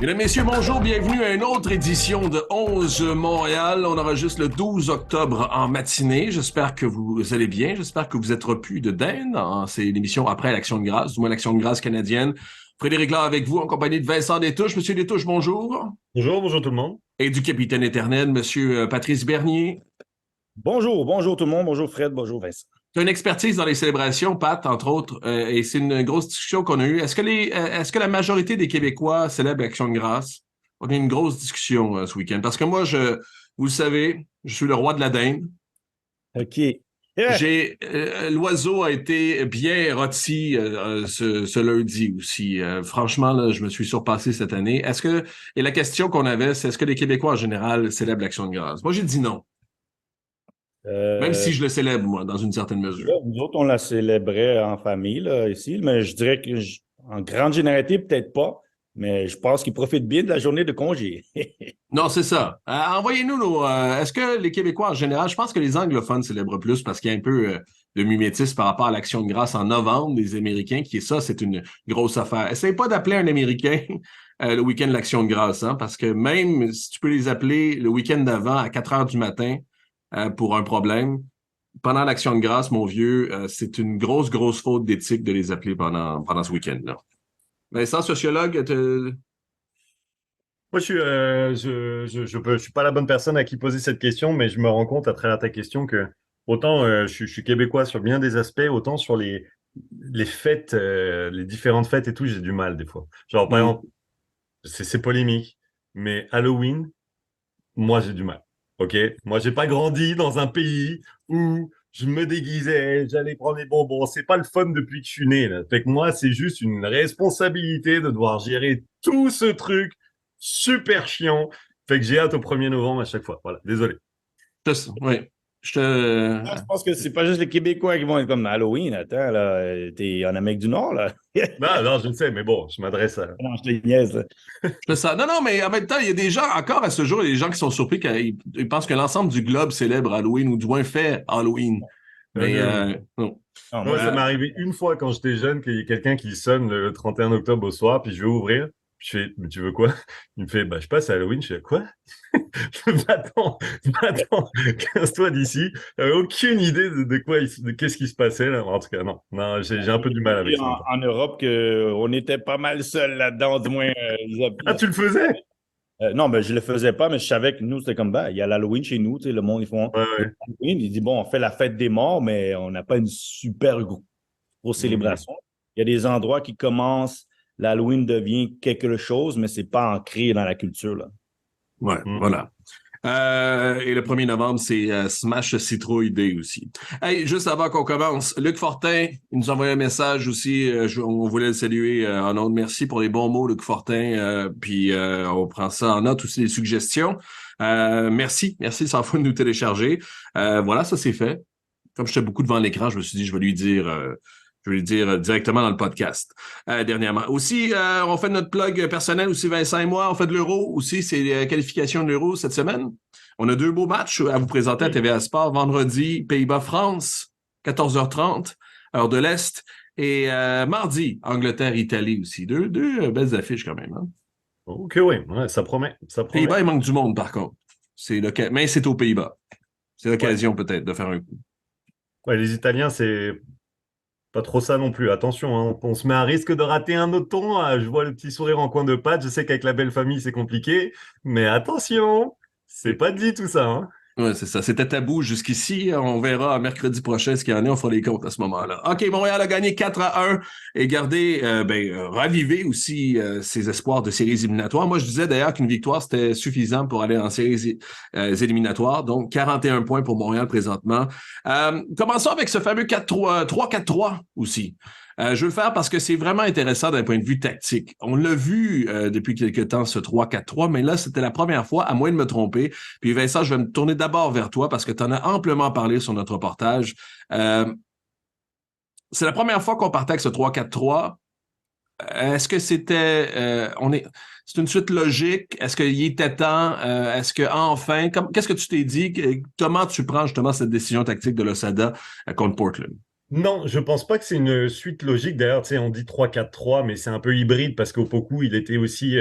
Mesdames, Messieurs, bonjour, bienvenue à une autre édition de 11 Montréal. On enregistre le 12 octobre en matinée. J'espère que vous allez bien, j'espère que vous êtes repus de dinde. C'est l'émission après l'Action de grâce, du moins l'Action de grâce canadienne. Frédéric Lard avec vous, en compagnie de Vincent Détouche. Monsieur Détouche, bonjour. Bonjour tout le monde. Et du capitaine éternel, Monsieur Patrice Bernier. Bonjour tout le monde, bonjour Fred, bonjour Vincent. Tu as une expertise dans les célébrations, Pat, entre autres, et c'est une grosse discussion qu'on a eue. Est-ce que la majorité des Québécois célèbrent l'Action de grâce? On a eu une grosse discussion ce week-end. Parce que moi, vous le savez, je suis le roi de la dinde. OK. Yeah. L'oiseau a été bien rôti ce lundi aussi. Franchement, là, je me suis surpassé cette année. Et la question qu'on avait, c'est est-ce que les Québécois en général célèbrent l'Action de grâce? Moi, j'ai dit non. Même si je le célèbre, moi, dans une certaine mesure. Là, nous autres, on la célébrait en famille, là, ici, mais je dirais que, en grande généralité, peut-être pas, mais je pense qu'ils profitent bien de la journée de congé. Non, c'est ça. Envoyez-nous est-ce que les Québécois en général, je pense que les anglophones célèbrent plus parce qu'il y a un peu de mimétisme par rapport à l'Action de grâce en novembre des Américains, qui est ça, c'est une grosse affaire. Essayez pas d'appeler un Américain le week-end de l'Action de grâce, hein, parce que même si tu peux les appeler le week-end d'avant à 4 heures du matin pour un problème, pendant l'Action de grâce, mon vieux, c'est une grosse faute d'éthique de les appeler pendant ce week-end-là. Vincent, sociologue, Moi, je suis pas la bonne personne à qui poser cette question, mais je me rends compte à travers ta question que autant je suis québécois sur bien des aspects, autant sur les fêtes, les différentes fêtes et tout, j'ai du mal des fois. Genre, par exemple, c'est polémique, mais Halloween, moi, j'ai du mal. OK? Moi, j'ai pas grandi dans un pays où je me déguisais, j'allais prendre les bonbons. C'est pas le fun depuis que je suis né, là. Fait que moi, c'est juste une responsabilité de devoir gérer tout ce truc super chiant. Fait que j'ai hâte au 1er novembre à chaque fois. Voilà, désolé. Oui. Je pense que c'est pas juste les Québécois qui vont être comme Halloween. Attends, là, t'es en Amérique du Nord, là. Non, je le sais, mais bon, je m'adresse à... Non, je te niaise, là. Non, mais en même temps, il y a des gens, encore à ce jour, il y a des gens qui sont surpris qu'ils pensent que l'ensemble du globe célèbre Halloween ou du moins fait Halloween. Mais non. Non, Moi, ça m'est arrivé une fois quand j'étais jeune qu'il y ait quelqu'un qui sonne le 31 octobre au soir, puis je vais ouvrir. Je fais, mais tu veux quoi? Il me fait, bah, je passe à Halloween. Je fais, quoi? Attends, casse-toi d'ici. J'avais aucune idée de qu'est-ce qui se passait, là. En tout cas, non, j'ai un peu du mal avec ça. En Europe, on était pas mal seuls là-dedans, du moins. Ah, tu le faisais? Non, ben, je le faisais pas, mais je savais que nous, c'était comme, ben, il y a l'Halloween chez nous, tu sais, le monde, ils font Ouais. Halloween. Ils disent, bon, on fait la fête des morts, mais on n'a pas une super grosse célébration. Il y a des endroits qui commencent, l'Halloween devient quelque chose, mais c'est pas ancré dans la culture, là. Ouais, voilà. Et le 1er novembre, c'est Smash Citrouille Day aussi. Hey, juste avant qu'on commence, Luc Fortin, il nous a envoyé un message aussi. On voulait le saluer en ondes. Merci pour les bons mots, Luc Fortin. Puis on prend ça en note aussi, les suggestions. Merci, sans fois de nous télécharger. Voilà, ça c'est fait. Comme j'étais beaucoup devant l'écran, je me suis dit, je vais lui dire directement dans le podcast dernièrement. Aussi, on fait notre plug personnel aussi, Vincent et moi. On fait de l'Euro aussi. C'est les qualifications de l'Euro cette semaine. On a 2 beaux matchs à vous présenter à TVA Sport. Vendredi, Pays-Bas-France, 14h30, heure de l'Est. Et mardi, Angleterre-Italie aussi. Deux belles affiches quand même. Hein? OK, oui, ouais, ça promet. Pays-Bas, il manque du monde par contre. Mais c'est aux Pays-Bas. C'est l'occasion peut-être de faire un coup. Ouais, les Italiens, c'est pas trop ça non plus. Attention, hein, on se met à risque de rater un autre tournoi. Je vois le petit sourire en coin de patte. Je sais qu'avec la belle famille, c'est compliqué. Mais attention, c'est pas dit tout ça. Hein. Oui, c'est ça. C'était tabou jusqu'ici. On verra mercredi prochain ce qu'il y en a. On fera les comptes à ce moment-là. OK, Montréal a gagné 4-1 et gardé, ravivé aussi ses espoirs de séries éliminatoires. Moi, je disais d'ailleurs qu'une victoire, c'était suffisant pour aller en séries éliminatoires. Donc, 41 points pour Montréal présentement. Commençons avec ce fameux 3-4-3 aussi. Je veux le faire parce que c'est vraiment intéressant d'un point de vue tactique. On l'a vu depuis quelque temps, ce 3-4-3, mais là, c'était la première fois, à moins de me tromper. Puis Vincent, je vais me tourner d'abord vers toi parce que tu en as amplement parlé sur notre reportage. C'est la première fois qu'on partait avec ce 3-4-3. Est-ce que c'est une suite logique? Est-ce qu'il était temps? Est-ce que enfin, qu'est-ce que tu t'es dit? Comment tu prends justement cette décision tactique de l'Osada contre Portland? Non, je pense pas que c'est une suite logique. D'ailleurs, tu sais, on dit 3-4-3, mais c'est un peu hybride parce qu'au Poku, il était aussi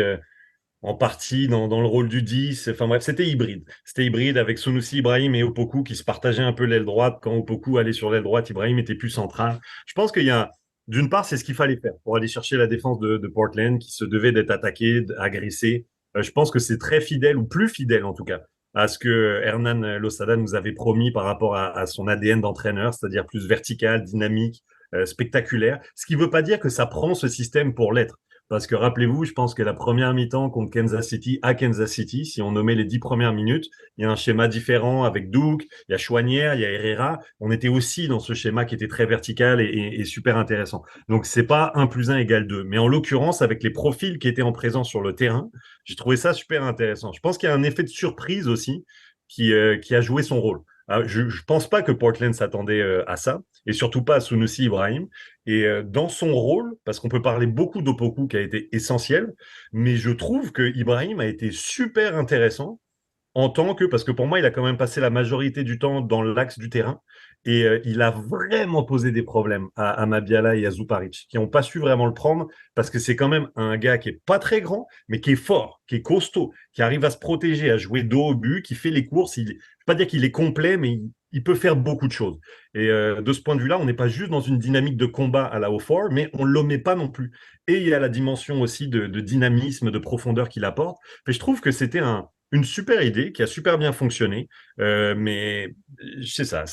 en partie dans le rôle du 10. Enfin bref, c'était hybride. C'était hybride avec Sunusi Ibrahim et Opoku qui se partageaient un peu l'aile droite. Quand Opoku allait sur l'aile droite, Ibrahim était plus central. Je pense qu'il y a, d'une part, c'est ce qu'il fallait faire pour aller chercher la défense de Portland qui se devait d'être attaquée, agressée. Je pense que c'est très fidèle, ou plus fidèle en tout cas, à ce que Hernan Losada nous avait promis par rapport à son ADN d'entraîneur, c'est-à-dire plus vertical, dynamique, spectaculaire. Ce qui ne veut pas dire que ça prend ce système pour l'être. Parce que rappelez-vous, je pense que la première mi-temps contre Kansas City, à Kansas City, si on nommait les 10 premières minutes, il y a un schéma différent avec Duke, il y a Chouanière, il y a Herrera. On était aussi dans ce schéma qui était très vertical et super intéressant. Donc, c'est pas 1 + 1 = 2. Mais en l'occurrence, avec les profils qui étaient en présence sur le terrain, j'ai trouvé ça super intéressant. Je pense qu'il y a un effet de surprise aussi qui a joué son rôle. Je ne pense pas que Portland s'attendait à ça, et surtout pas à Sunusi Ibrahim. Et dans son rôle, parce qu'on peut parler beaucoup d'Opoku qui a été essentiel, mais je trouve que Ibrahim a été super intéressant en tant que, parce que pour moi, il a quand même passé la majorité du temps dans l'axe du terrain et il a vraiment posé des problèmes à Mabiala et à Zuparic qui n'ont pas su vraiment le prendre parce que c'est quand même un gars qui est pas très grand, mais qui est fort, qui est costaud, qui arrive à se protéger, à jouer dos au but, qui fait les courses. Je ne vais pas dire qu'il est complet, mais il peut faire beaucoup de choses. Et de ce point de vue-là, on n'est pas juste dans une dynamique de combat à la O4, mais on ne l'omet pas non plus. Et il y a la dimension aussi de dynamisme, de profondeur qu'il apporte. Et je trouve que c'était une super idée qui a super bien fonctionné, mais c'est ça,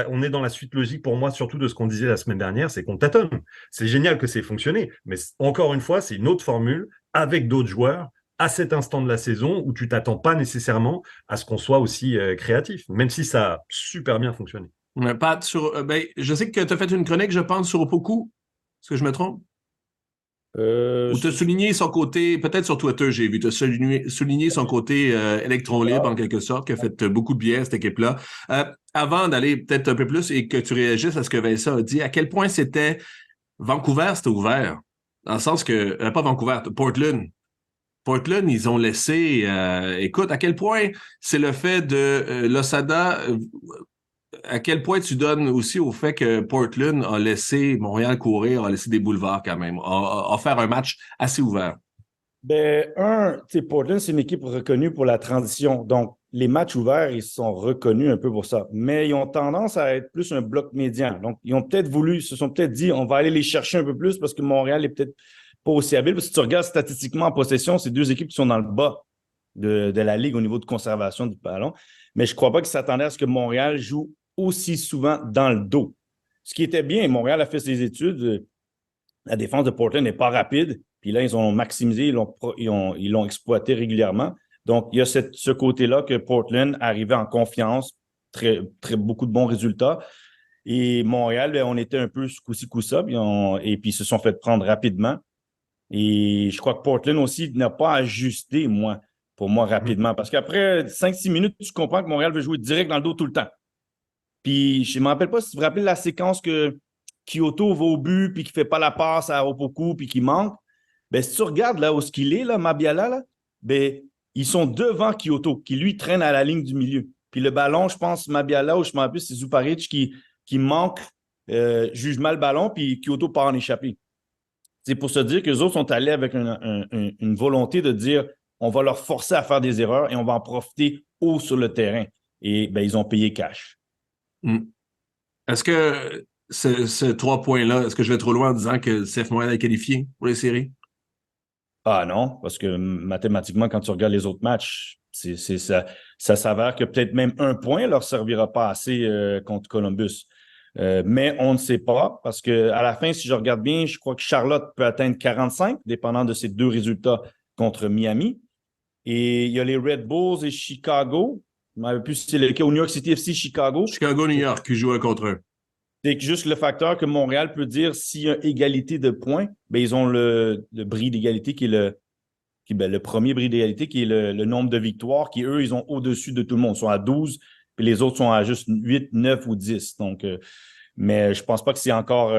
on est dans la suite logique pour moi, surtout de ce qu'on disait la semaine dernière, c'est qu'on tâtonne. C'est génial que c'est fonctionné, mais encore une fois, c'est une autre formule avec d'autres joueurs à cet instant de la saison où tu t'attends pas nécessairement à ce qu'on soit aussi créatif, même si ça a super bien fonctionné. Pat, je sais que tu as fait une chronique, je pense, sur Opoku. Est-ce que je me trompe? Ou tu as souligné son côté, peut-être sur Twitter, j'ai vu, tu as souligné son côté électron libre, en quelque sorte, qui a fait beaucoup de bien à cette équipe-là. Avant d'aller peut-être un peu plus et que tu réagisses à ce que Vincent a dit, à quel point Vancouver, c'était ouvert? Dans le sens que, pas Vancouver, Portland. Portland, ils ont laissé, écoute, à quel point c'est le fait de Losada, à quel point tu donnes aussi au fait que Portland a laissé Montréal courir, a laissé des boulevards quand même, a fait un match assez ouvert? Ben, Portland, c'est une équipe reconnue pour la transition. Donc, les matchs ouverts, ils sont reconnus un peu pour ça. Mais ils ont tendance à être plus un bloc médian. Donc, ils se sont peut-être dit, on va aller les chercher un peu plus parce que Montréal est peut-être pas aussi habile. Parce que si tu regardes statistiquement en possession, c'est 2 équipes qui sont dans le bas de la Ligue au niveau de conservation du ballon. Mais je ne crois pas qu'ils s'attendaient à ce que Montréal joue aussi souvent dans le dos. Ce qui était bien, Montréal a fait ses études. La défense de Portland n'est pas rapide. Puis là, ils ont maximisé, ils l'ont exploité régulièrement. Donc, il y a ce côté-là que Portland arrivait en confiance, beaucoup de bons résultats. Et Montréal, on était un peu coup-ci, coup-ça, et puis ils se sont fait prendre rapidement. Et je crois que Portland aussi n'a pas ajusté, pour moi, rapidement. Parce qu'après 5-6 minutes, tu comprends que Montréal veut jouer direct dans le dos tout le temps. Puis je ne me rappelle pas si vous vous rappelez la séquence que Kyoto va au but, puis qu'il ne fait pas la passe à Opoku, puis qu'il manque. Ben, si tu regardes là où ce qu'il est, là, Mabiala, là, ben, ils sont devant Kyoto, qui lui traîne à la ligne du milieu. Puis le ballon, je pense, Mabiala, ou je me rappelle, c'est Zuparic qui manque, juge mal le ballon, puis Kyoto part en échappée. C'est pour se dire que les autres sont allés avec une volonté de dire on va leur forcer à faire des erreurs et on va en profiter haut sur le terrain. Et ben, ils ont payé cash. Est-ce que ces 3 points-là, est-ce que je vais trop loin en disant que CF Montréal est qualifié pour les séries? Ah non, parce que mathématiquement, quand tu regardes les autres matchs, ça s'avère que peut-être même 1 point leur servira pas assez contre Columbus. Mais on ne sait pas, parce qu'à la fin, si je regarde bien, je crois que Charlotte peut atteindre 45, dépendant de ces 2 résultats contre Miami. Et il y a les Red Bulls et Chicago. Je ne me rappelle plus si c'est le cas au New York City FC, Chicago. Chicago-New York qui joue 1 contre 1. C'est juste le facteur que Montréal peut dire s'il y a égalité de points, ben ils ont le bris d'égalité qui est le premier bris d'égalité qui est le nombre de victoires qui, eux, ils ont au-dessus de tout le monde. Ils sont à 12, puis les autres sont à juste 8, 9 ou 10. Donc, mais je ne pense pas que c'est encore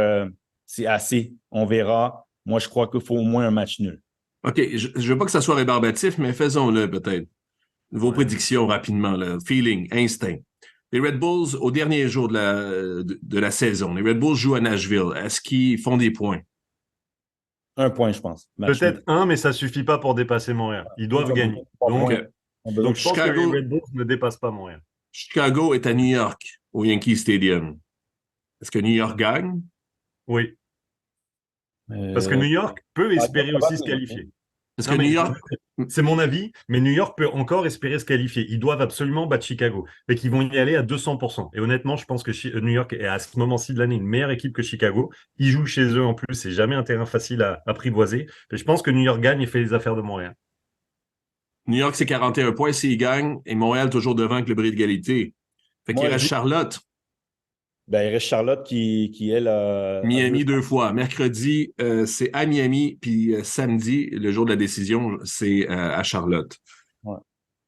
c'est assez. On verra. Moi, je crois qu'il faut au moins un match nul. OK. Je ne veux pas que ça soit rébarbatif, mais faisons-le peut-être. Vos prédictions rapidement, là. Feeling, instinct. Les Red Bulls, au dernier jour de la saison, les Red Bulls jouent à Nashville. Est-ce qu'ils font des points? Un point, je pense. Match Peut-être nul. un, mais ça suffit pas pour dépasser Montréal. Ils doivent Ils ont gagner. besoin de 3 Donc, points. Ils ont besoin Donc, je pense que les Chicago, Red Bulls ne dépassent pas Montréal. Chicago est à New York, au Yankee Stadium. Est-ce que New York gagne? Oui, parce que Euh, New York peut ah, espérer ça va aussi se bien. qualifier. Est-ce que Non, New mais York... c'est mon avis, mais New York peut encore espérer se qualifier. Ils doivent absolument battre Chicago. Et qu'ils vont y aller à 200%. Et honnêtement, je pense que New York est à ce moment-ci de l'année une meilleure équipe que Chicago. Ils jouent chez eux en plus. C'est jamais un terrain facile à apprivoiser. Et je pense que New York gagne et fait les affaires de Montréal. New York, c'est 41 points s'ils gagnent, et Montréal toujours devant avec le bris d'égalité. Fait qu'il Moi, je reste dis, Charlotte, ben, il reste Charlotte qui elle, a deux Miami chances. 2 fois. Mercredi, c'est à Miami, puis samedi, le jour de la décision, c'est à Charlotte. Ouais.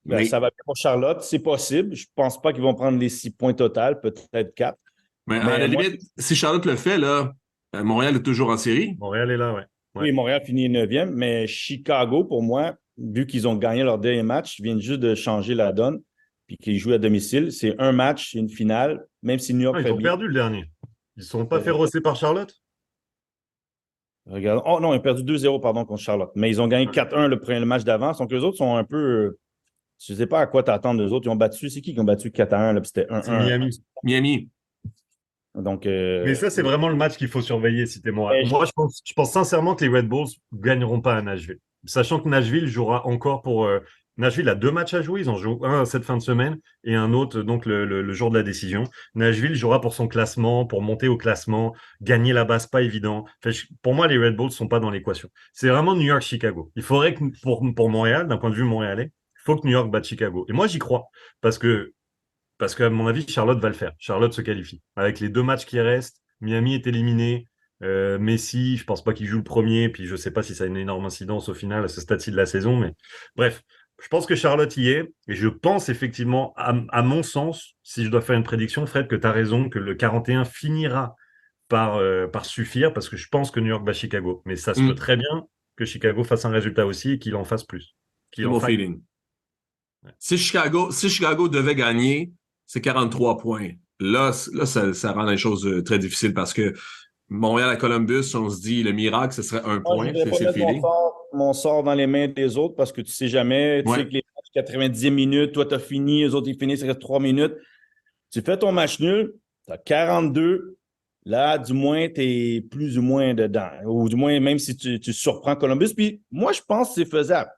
Ben, Mais, ça va bien pour Charlotte. C'est possible. Je pense pas qu'ils vont prendre les 6 points total, peut-être 4. mais à la Mais moi, limite, si Charlotte le fait, là, Montréal est toujours en série. Montréal est là, ouais. Ouais. oui, Montréal finit 9e, mais Chicago, pour moi, vu qu'ils ont gagné leur dernier match, ils viennent juste de changer la donne, puis qu'ils jouent à domicile. C'est un match, une finale, même si New York Non, ils fait ont bien. perdu le dernier. Ils ne sont pas fait rosser par Charlotte? Regarde. Oh non, ils ont perdu 2-0 pardon, contre Charlotte. Mais ils ont gagné 4-1 le match d'avant. Donc, eux autres sont un peu. Je ne sais pas à quoi t'attendre d'eux autres. Ils ont battu. C'est qui ont battu 4-1? Là, puis c'était C'est 1-1. Miami. Miami. Donc, Mais ça, c'est vraiment le match qu'il faut surveiller si t'es moi. mais Moi, je pense sincèrement que les Red Bulls gagneront pas à Nashville. Sachant que Nashville jouera encore pour. Nashville a 2 matchs à jouer. Ils en jouent un cette fin de semaine et un autre donc le jour de la décision. Nashville jouera pour son classement, pour monter au classement. Gagner la base, pas évident. Enfin, pour moi, les Red Bulls sont pas dans l'équation. C'est vraiment New York-Chicago. Il faudrait que pour Montréal, d'un point de vue montréalais, il faut que New York batte Chicago. Et moi, j'y crois. Parce qu'à mon avis, Charlotte va le faire. Charlotte se qualifie. Avec les 2 matchs qui restent, Miami est éliminé. Messi, je pense pas qu'il joue le premier. Puis je sais pas si ça a une énorme incidence au final à ce stade-ci de la saison. Mais bref, je pense que Charlotte y est. Et je pense effectivement, à mon sens, si je dois faire une prédiction, Fred, que tu as raison, que le 41 finira par suffire. Parce que je pense que New York bat Chicago. Mais ça se peut très bien que Chicago fasse un résultat aussi et qu'il en fasse plus. Qu'il C'est en mon fasse. feeling. Si Chicago devait gagner, c'est 43 points. Là, ça rend les choses très difficiles parce que Montréal à Columbus, on se dit le miracle, ce serait un moi, je ne point. voudrais pas C'est le mettre mon feeling. sort, mon sort dans les mains des autres parce que tu sais jamais. Tu sais Ouais. que les matchs 90 minutes, toi, tu as fini, les autres, ils finissent, il reste 3 minutes. Tu fais ton match nul, tu as 42. Là, du moins, tu es plus ou moins dedans. Ou du moins, même si tu surprends Columbus. Puis moi, je pense que c'est faisable.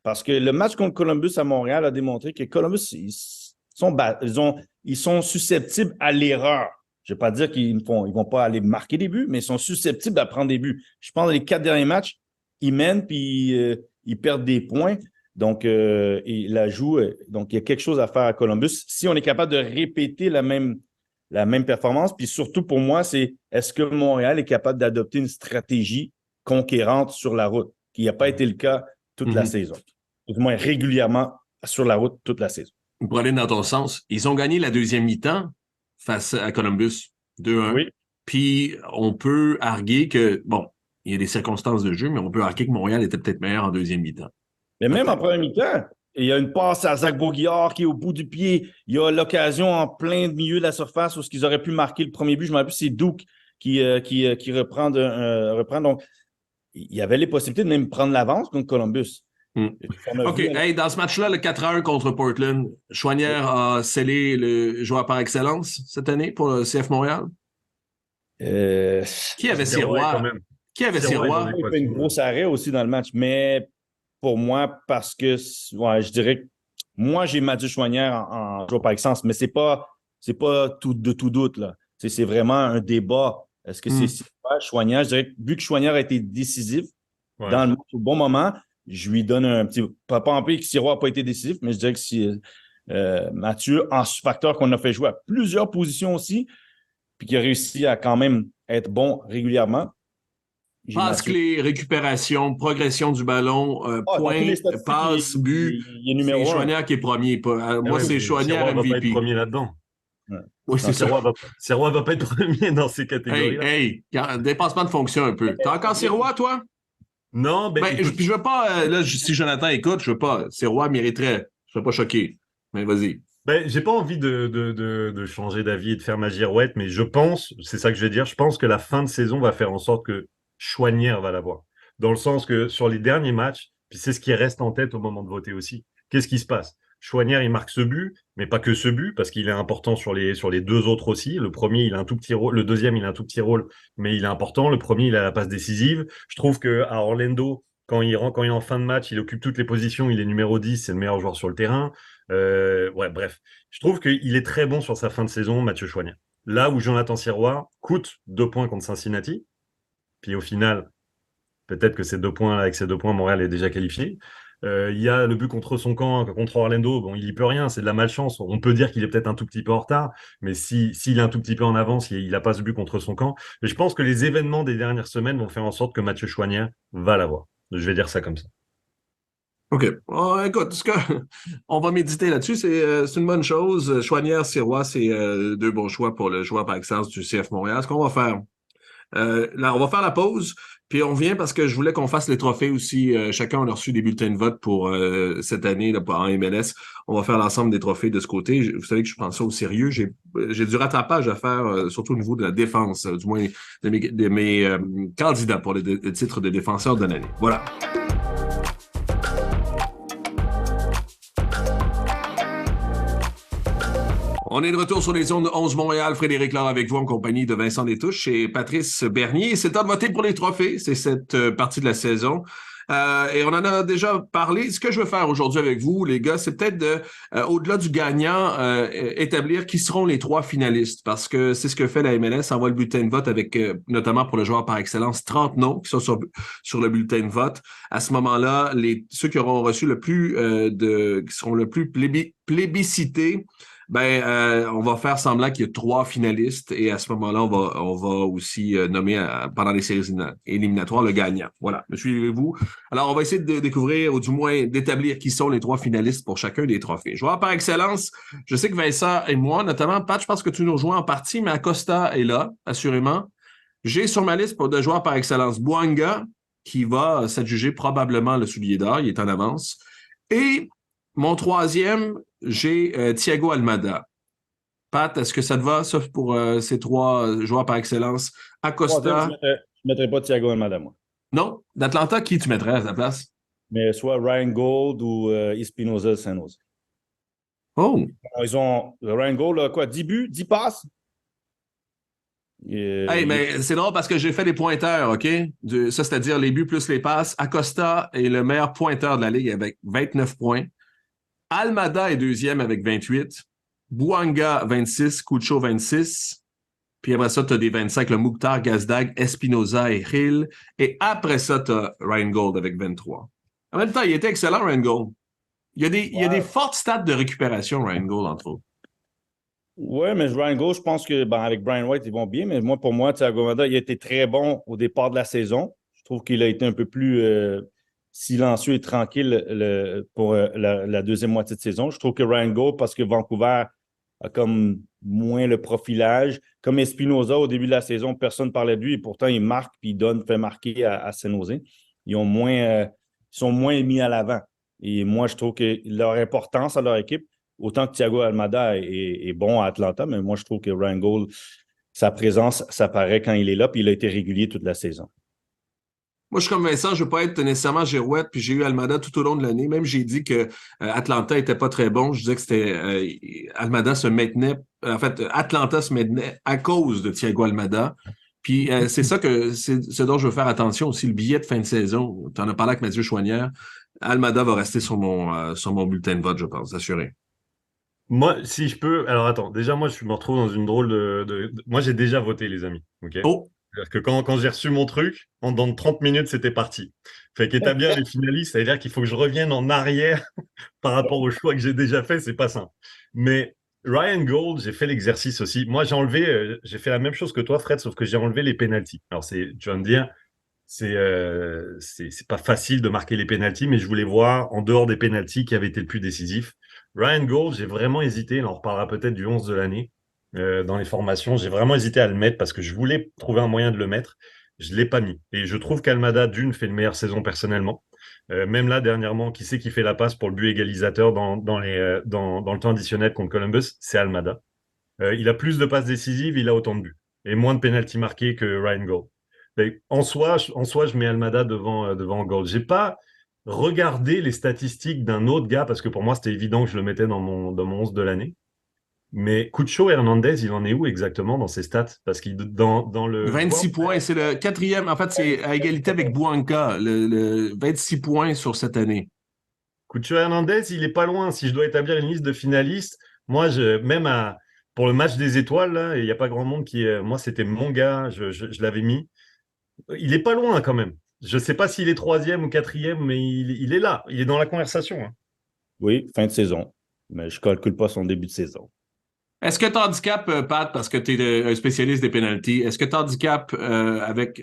Parce que le match contre Columbus à Montréal a démontré que Columbus, ils sont susceptibles à l'erreur. Je ne vais pas dire qu'ils vont pas aller marquer des buts, mais ils sont susceptibles à prendre des buts. Je pense que les 4 derniers matchs, ils mènent puis ils perdent des points. Donc, ils la jouent. Donc, il y a quelque chose à faire à Columbus. Si on est capable de répéter la même performance, puis surtout pour moi, c'est est-ce que Montréal est capable d'adopter une stratégie conquérante sur la route, qui n'a pas été le cas toute la saison. Du moins régulièrement sur la route toute la saison. Pour aller dans ton sens, ils ont gagné la deuxième mi-temps face à Columbus, 2-1. Oui. Puis on peut arguer que, bon, il y a des circonstances de jeu, mais on peut arguer que Montréal était peut-être meilleur en deuxième mi-temps. Mais même en première mi-temps, il y a une passe à Zach Bourguillard qui est au bout du pied. Il y a l'occasion en plein milieu de la surface où ils auraient pu marquer le premier but. Je me rappelle, c'est Duke qui reprend. Donc, il y avait les possibilités de même prendre l'avance contre Columbus. OK. Hey, dans ce match-là, le 4-1 contre Portland, Choinière a scellé le joueur par excellence cette année pour le CF Montréal. Qui avait Sirois? Qui avait Sirois? Il fait une grosse arrêt aussi dans le match, mais pour moi, parce que je dirais que moi, j'ai Mathieu Choinière en joueur par excellence, mais c'est pas de tout doute, là. C'est vraiment un débat. Est-ce que c'est Sirois, Choinière? Je dirais que vu que Choinière a été décisif dans le match au bon moment, je lui donne un petit. Pas en plus que Sirois n'a pas été décisif, mais je dirais que si Mathieu, en facteur qu'on a fait jouer à plusieurs positions aussi, puis qui a réussi à quand même être bon régulièrement. Passe, clé, récupération, progression du ballon, points, passe, but. C'est Choinière qui est premier. Moi, c'est Choinière MVP. Sirois va pas être premier là-dedans. Ouais. Oui, c'est ça. Sirois va pas être premier dans ces catégories-là. Hey, dépassement de fonction un peu. T'as encore Sirois, toi? Non, je veux pas, là, si Jonathan écoute, je veux pas. Sirois mériterait. Je ne veux pas choquer. Mais vas-y. J'ai pas envie de changer d'avis et de faire ma girouette, mais je pense, c'est ça que je vais dire, je pense que la fin de saison va faire en sorte que Choinière va l'avoir. dans le sens que sur les derniers matchs, puis c'est ce qui reste en tête au moment de voter aussi. Qu'est-ce qui se passe? Chouanière, il marque ce but, mais pas que ce but, parce qu'il est important sur les deux autres aussi. Le premier, il a un tout petit rôle, le deuxième, il a un tout petit rôle, mais il est important. Le premier, il a la passe décisive. Je trouve que à Orlando, quand il est en fin de match, il occupe toutes les positions, il est numéro 10, c'est le meilleur joueur sur le terrain. Ouais, bref. Je trouve qu'il est très bon sur sa fin de saison, Mathieu Chouanière. Là où Jonathan Sirois coûte 2 points contre Cincinnati, puis au final, peut-être que avec ces 2 points, Montréal est déjà qualifié. Il y a le but contre son camp, contre Orlando. Bon, il y peut rien, c'est de la malchance. On peut dire qu'il est peut-être un tout petit peu en retard, mais s'il est un tout petit peu en avance, il n'a pas ce but contre son camp. Mais je pense que les événements des dernières semaines vont faire en sorte que Mathieu Chouanière va l'avoir. Je vais dire ça comme ça. OK. Oh, écoute, on va méditer là-dessus. C'est une bonne chose. Chouanière, Sirois, c'est deux bons choix pour le joueur par excellence du CF Montréal. Ce qu'on va faire, là, on va faire la pause, puis on vient parce que je voulais qu'on fasse les trophées aussi. Chacun a reçu des bulletins de vote pour cette année là, en MLS. On va faire l'ensemble des trophées de ce côté. Vous savez que je prends ça au sérieux. J'ai du rattrapage à faire, surtout au niveau de la défense, du moins de mes candidats pour le titre de défenseur de l'année. Voilà. On est de retour sur les ondes de 11 Montréal. Frédéric Laure avec vous en compagnie de Vincent Détouche et Patrice Bernier. C'est temps de voter pour les trophées. C'est cette partie de la saison. Et on en a déjà parlé. Ce que je veux faire aujourd'hui avec vous, les gars, c'est peut-être au-delà du gagnant, établir qui seront les 3 finalistes. Parce que c'est ce que fait la MLS. Envoie le bulletin de vote avec, notamment pour le joueur par excellence, 30 noms qui sont sur le bulletin de vote. À ce moment-là, ceux qui auront reçu le plus qui seront le plus plébiscités, on va faire semblant qu'il y a 3 finalistes et à ce moment-là, on va aussi nommer pendant les séries éliminatoires le gagnant. Voilà, me suivez-vous? Alors, on va essayer de découvrir ou du moins d'établir qui sont les 3 finalistes pour chacun des trophées. Joueur par excellence, je sais que Vincent et moi, notamment, Pat, je pense que tu nous rejoins en partie, mais Acosta est là, assurément. J'ai sur ma liste de joueurs par excellence Bouanga, qui va s'adjuger probablement le soulier d'or, il est en avance. Et mon troisième, j'ai Thiago Almada. Pat, est-ce que ça te va, ça, pour ces 3 joueurs par excellence? Acosta. Je ne mettrais pas Thiago Almada, moi. Non? D'Atlanta, qui tu mettrais à sa place? Mais soit Ryan Gold ou Espinoza San Jose. Oh! Ils ont Ryan Gold, là, quoi, 10 buts, 10 passes? Hey, mais c'est drôle parce que j'ai fait les pointeurs, OK? Ça, c'est-à-dire les buts plus les passes. Acosta est le meilleur pointeur de la Ligue avec 29 points. Almada est deuxième avec 28. Bouanga, 26. Cucho, 26. Puis après ça, tu as des 25, le Mukhtar, Gazdag, Espinoza et Hill. Et après ça, tu as Ryan Gold avec 23. En même temps, il était excellent, Ryan Gold. Il y a des fortes stats de récupération, Ryan Gold, entre autres. Oui, mais Ryan Gold, je pense que avec Brian White, ils vont bien. Mais pour moi, Thiago Almada, il a été très bon au départ de la saison. Je trouve qu'il a été un peu plus silencieux et tranquille pour la deuxième moitié de saison. Je trouve que Ryan Gold, parce que Vancouver a comme moins le profilage. Comme Espinoza, au début de la saison, personne ne parlait de lui et pourtant il marque puis il fait marquer à San Jose. Ils sont moins mis à l'avant. Et moi, je trouve que leur importance à leur équipe, autant que Thiago Almada est bon à Atlanta, mais moi, je trouve que Ryan Gold, sa présence, ça paraît quand il est là, puis il a été régulier toute la saison. Moi, je suis comme Vincent, je ne veux pas être nécessairement girouette, puis j'ai eu Almada tout au long de l'année. Même j'ai dit que Atlanta n'était pas très bon. Je disais que c'était Almada se maintenait, en fait, Atlanta se maintenait à cause de Thiago Almada. Puis c'est ce dont je veux faire attention aussi, le billet de fin de saison. Tu en as parlé avec Mathieu Chouanière. Almada va rester sur mon bulletin de vote, je pense, assuré. Moi, si je peux, alors attends, déjà, moi, je me retrouve dans une drôle Moi, j'ai déjà voté, les amis, ok? Oh! Parce que quand j'ai reçu mon truc, dans 30 minutes, c'était parti. Fait qu'établir les finalistes, ça veut dire qu'il faut que je revienne en arrière par rapport au choix que j'ai déjà fait, c'est pas simple. Mais Ryan Gold, j'ai fait l'exercice aussi. Moi, j'ai fait la même chose que toi, Fred, sauf que j'ai enlevé les pénaltys. Alors, tu vas me dire, c'est pas facile de marquer les pénaltys, mais je voulais voir, en dehors des pénaltys, qui avait été le plus décisif. Ryan Gold, j'ai vraiment hésité. Là, on reparlera peut-être du 11 de l'année dans les formations. J'ai vraiment hésité à le mettre parce que je voulais trouver un moyen de le mettre. Je ne l'ai pas mis. Et je trouve qu'Almada, d'une, fait une meilleure saison personnellement. Même là, dernièrement, qui c'est qui fait la passe pour le but égalisateur dans le temps additionnel contre Columbus? C'est Almada. Il a plus de passes décisives, il a autant de buts. Et moins de pénaltys marqués que Ryan Gold. En soi, je mets Almada devant Gold. J'ai pas regardé les statistiques d'un autre gars parce que pour moi, c'était évident que je le mettais dans mon 11 de l'année. Mais Cucho Hernandez, il en est où exactement dans ses stats? Parce qu'il dans le 26 points, c'est le quatrième. En fait, c'est à égalité avec Bouanka, le 26 points sur cette année. Cucho Hernandez, il est pas loin. Si je dois établir une liste de finalistes, moi, pour le match des étoiles, là, il n'y a pas grand monde qui. Moi, c'était mon gars, je l'avais mis. Il est pas loin quand même. Je ne sais pas s'il est troisième ou quatrième, mais il est là. Il est dans la conversation. Hein. Oui, fin de saison. Mais je ne calcule pas son début de saison. Est-ce que tu handicapes, Pat, parce que tu es un spécialiste des pénaltys, est-ce que tu handicapes avec.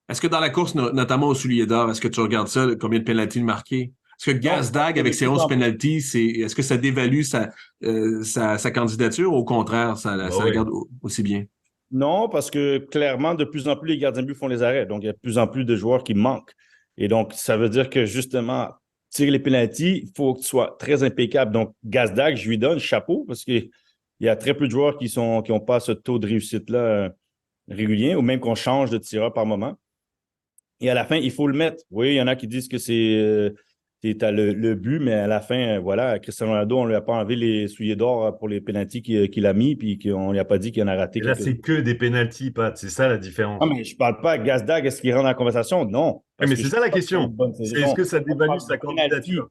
Est-ce que dans la course, notamment au soulier d'or, est-ce que tu regardes ça, combien de pénaltys marqués? Est-ce que Gazdag, avec ses 11 pénaltys, est-ce que ça dévalue sa candidature ou au contraire, ça la regarde aussi bien? Non, parce que clairement, de plus en plus, les gardiens de but font les arrêts. Donc, il y a de plus en plus de joueurs qui manquent. Et donc, ça veut dire que justement, tirer les pénaltys, il faut que tu sois très impeccable. Donc, Gazdag, je lui donne chapeau parce qu'il y a très peu de joueurs qui n'ont pas ce taux de réussite-là régulier ou même qu'on change de tireur par moment. Et à la fin, il faut le mettre. Oui, il y en a qui disent que c'est le but, mais à la fin, voilà, Cristiano Ronaldo, on ne lui a pas enlevé les souliers d'or pour les pénaltys qu'il a mis, puis qu'on ne lui a pas dit qu'il en a raté. Et là, c'est que des pénaltys, Pat. C'est ça la différence. Non, mais je ne parle pas à Gazdag. Est-ce qu'il rentre dans la conversation? Non. Mais c'est ça la question. C'est est-ce que ça dévalue sa candidature?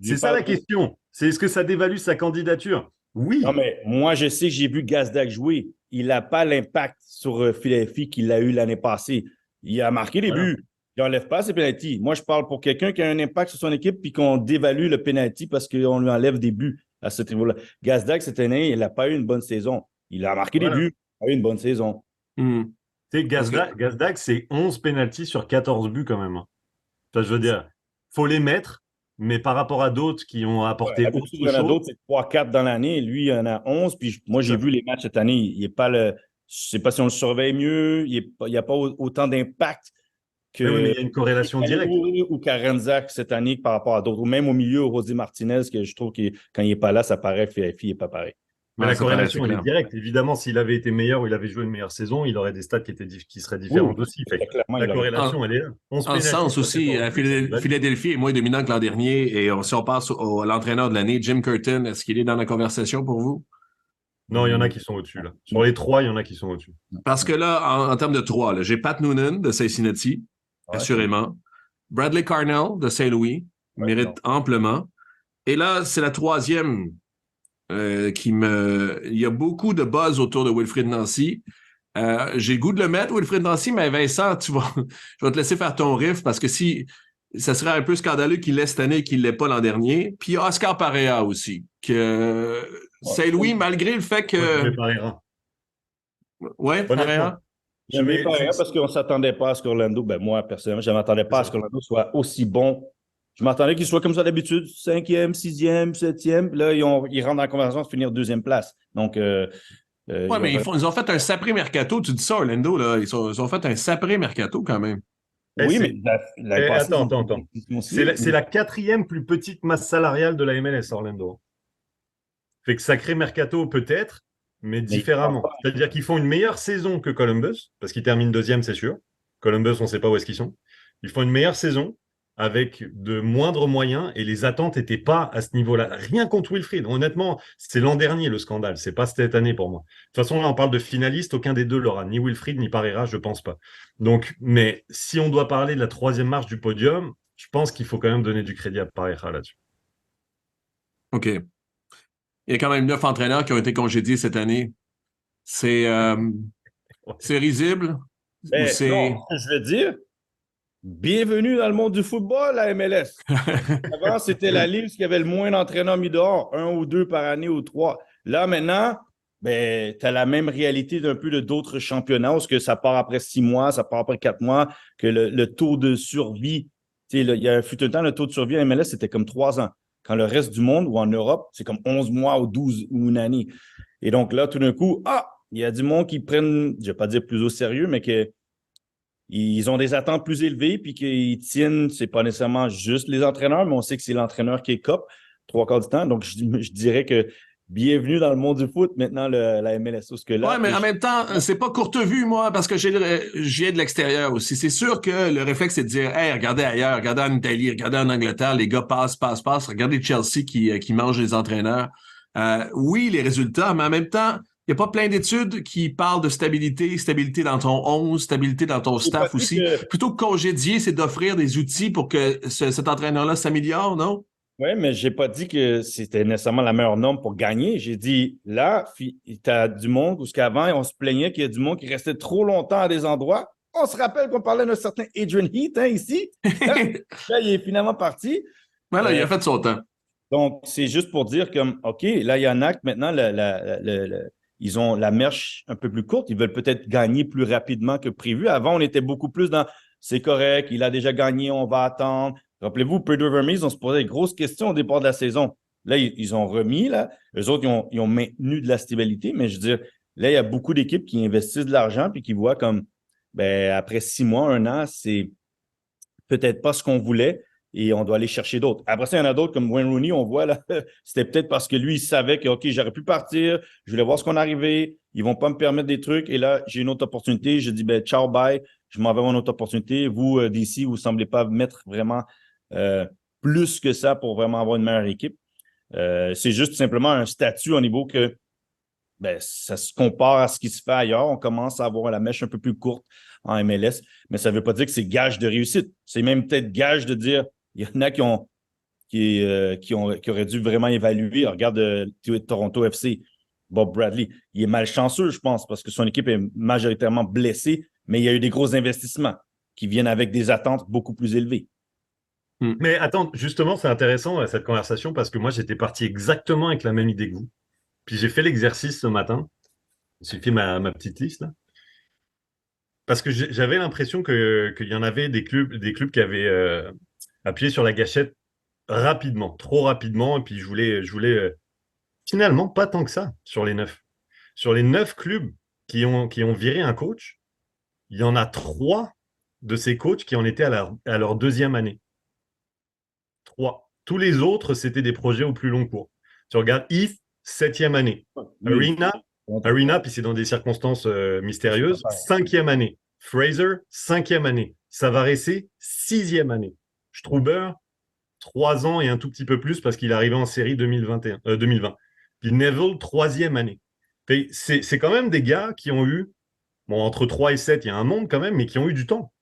C'est ça la question. C'est est-ce que ça dévalue sa candidature? Oui. Non, mais moi, je sais que j'ai vu Gazdag jouer. Il n'a pas l'impact sur Philadelphie qu'il a eu l'année passée. Il a marqué les buts. Il n'enlève pas ses pénaltys. Moi, je parle pour quelqu'un qui a un impact sur son équipe puis qu'on dévalue le pénalty parce qu'on lui enlève des buts à ce niveau-là. Gazdag, cette année, il n'a pas eu une bonne saison. Il a marqué des buts, il a eu une bonne saison. Tu sais, Gazdag, c'est 11 pénaltys sur 14 buts quand même. Enfin, je veux dire, il faut les mettre, mais par rapport à d'autres qui ont apporté autre chose. Il y en a d'autres, c'est 3-4 dans l'année. Lui, il y en a 11. Puis moi, j'ai vu les matchs cette année. Il n'est pas le. Je ne sais pas si on le surveille mieux. Il n'y a pas autant d'impact que. Oui, mais il y a une corrélation directe. Ou Karenza cette année par rapport à d'autres. Ou même au milieu, Rosé Martinez, que je trouve que quand il n'est pas là, ça paraît, FI n'est pas pareil. Mais la corrélation, elle est directe. Évidemment, s'il avait été meilleur ou il avait joué une meilleure saison, il aurait des stats qui seraient différentes aussi. La corrélation, elle est là. En ce sens aussi, Philadelphie est moins dominant que l'an dernier. Et si on passe à l'entraîneur de l'année, Jim Curtin, est-ce qu'il est dans la conversation pour vous? Non, il y en a qui sont au-dessus. Là. Sur les 3, il y en a qui sont au-dessus. Parce que là, en termes de 3, j'ai Pat Noonan de Cincinnati, assurément. Bradley Carnell de Saint-Louis, mérite amplement. Et là, c'est la troisième il y a beaucoup de buzz autour de Wilfried Nancy. J'ai le goût de le mettre, Wilfried Nancy, mais Vincent, je vais te laisser faire ton riff parce que ça serait un peu scandaleux qu'il l'ait cette année et qu'il ne l'ait pas l'an dernier. Puis Oscar Pareja aussi. Saint-Louis, malgré le fait que. Ouais, Pareja. Je mets Pareja parce qu'on ne s'attendait pas à ce qu'Orlando, moi personnellement, je ne m'attendais pas à ce qu'Orlando soit aussi bon. Je m'attendais qu'il soit comme ça d'habitude, 5e, 6e, 7e. Là, ils rentrent dans la conversation de finir 2e place. Donc, mais ils ont fait un sapré mercato. Tu dis ça, Orlando, là. Ils ont fait un sapré mercato quand même. Oui, mais attends. C'est la 4e plus petite masse salariale de la MLS, Orlando. Fait que sacré mercato peut-être, mais différemment. C'est-à-dire qu'ils font une meilleure saison que Columbus, parce qu'ils terminent 2e, c'est sûr. Columbus, on ne sait pas où est-ce qu'ils sont. Ils font une meilleure saison avec de moindres moyens et les attentes n'étaient pas à ce niveau-là. Rien contre Wilfried. Honnêtement, c'est l'an dernier le scandale. C'est pas cette année pour moi. De toute façon, là, on parle de finalistes. Aucun des deux l'aura. Ni Wilfried, ni Pareja, je pense pas. Donc, mais si on doit parler de la 3e marche du podium, je pense qu'il faut quand même donner du crédit à Pareja là-dessus. OK. Il y a quand même 9 entraîneurs qui ont été congédiés cette année. C'est risible? Non, je veux dire, bienvenue dans le monde du football, la MLS. Avant, c'était la ligue qui avait le moins d'entraîneurs mis dehors, 1 ou 2 par année ou 3. Là, maintenant, tu as la même réalité d'un peu d'autres championnats, parce que ça part après 6 mois, ça part après 4 mois, que le taux de survie, il y a un fut un temps, le taux de survie à MLS, c'était comme 3 ans. Quand le reste du monde ou en Europe, c'est comme 11 mois ou 12 ou une année. Et donc là, tout d'un coup, il y a du monde qui prennent, je ne vais pas dire plus au sérieux, mais qu'ils ont des attentes plus élevées puis qu'ils tiennent, c'est pas nécessairement juste les entraîneurs, mais on sait que c'est l'entraîneur qui est cop 3/4 du temps. Donc, je dirais que bienvenue dans le monde du foot, maintenant, la MLS. Parce que là, Ouais, mais en même temps, c'est pas courte vue, moi, parce que je viens de l'extérieur aussi. C'est sûr que le réflexe, c'est de dire, hey, regardez ailleurs, regardez en Italie, regardez en Angleterre, les gars passent. Regardez Chelsea qui mange les entraîneurs. Oui, les résultats, mais en même temps, il n'y a pas plein d'études qui parlent de stabilité dans ton 11, stabilité dans ton staff aussi. Plutôt que congédier, c'est d'offrir des outils pour que cet entraîneur-là s'améliore, non? Oui, mais je n'ai pas dit que c'était nécessairement la meilleure norme pour gagner. J'ai dit, là, tu as du monde, parce qu'avant, on se plaignait qu'il y a du monde qui restait trop longtemps à des endroits. On se rappelle qu'on parlait d'un certain Adrian Heath, ici. Là, il est finalement parti. Voilà, il a fait son temps. Donc, c'est juste pour dire que, OK, là, il y en a que maintenant, ils ont la mèche un peu plus courte. Ils veulent peut-être gagner plus rapidement que prévu. Avant, on était beaucoup plus dans c'est correct, il a déjà gagné, on va attendre. Rappelez-vous, Purdue Vermees, on se posait des grosses questions au départ de la saison. Là, ils ont remis, là. Eux autres, ils ont maintenu de la stabilité, mais je veux dire, là, il y a beaucoup d'équipes qui investissent de l'argent puis qui voient comme, ben, après 6 mois, 1 an, c'est peut-être pas ce qu'on voulait et on doit aller chercher d'autres. Après ça, il y en a d'autres comme Wayne Rooney, on voit, là, c'était peut-être parce que lui, il savait que, OK, j'aurais pu partir, je voulais voir ce qu'on arrivait, ils vont pas me permettre des trucs et là, j'ai une autre opportunité, je dis, ben, ciao, bye, je m'en vais à une autre opportunité. Vous, d'ici, vous ne semblez pas mettre vraiment plus que ça pour vraiment avoir une meilleure équipe. C'est juste simplement un statut au niveau que ben, ça se compare à ce qui se fait ailleurs. On commence à avoir la mèche un peu plus courte en MLS, mais ça ne veut pas dire que c'est gage de réussite. C'est même peut-être gage de dire il y en a qui auraient dû vraiment évaluer. Regarde Toronto FC, Bob Bradley. Il est malchanceux, je pense, parce que son équipe est majoritairement blessée, mais il y a eu des gros investissements qui viennent avec des attentes beaucoup plus élevées. Mais attends, justement, c'est intéressant cette conversation parce que moi, j'étais parti exactement avec la même idée que vous. Puis j'ai fait l'exercice ce matin. J'ai fait ma petite liste là. Parce que j'avais l'impression qu'il y en avait des clubs qui avaient appuyé sur la gâchette rapidement, trop rapidement. Et puis je voulais finalement pas tant que ça sur les 9. Sur les 9 clubs qui ont viré un coach, il y en a 3 de ces coachs qui en étaient à leur deuxième année. 3. Tous les autres, c'était des projets au plus long cours. Tu regardes Heath, 7e année. Arena, puis c'est dans des circonstances mystérieuses, 5e année. Fraser, 5e année. Savarese, 6e année. Struber, 3 ans et un tout petit peu plus parce qu'il est arrivé en série 2020. Puis Neville, 3e année. C'est quand même des gars qui ont eu, bon, entre 3 et 7, il y a un monde quand même, mais qui ont eu du temps.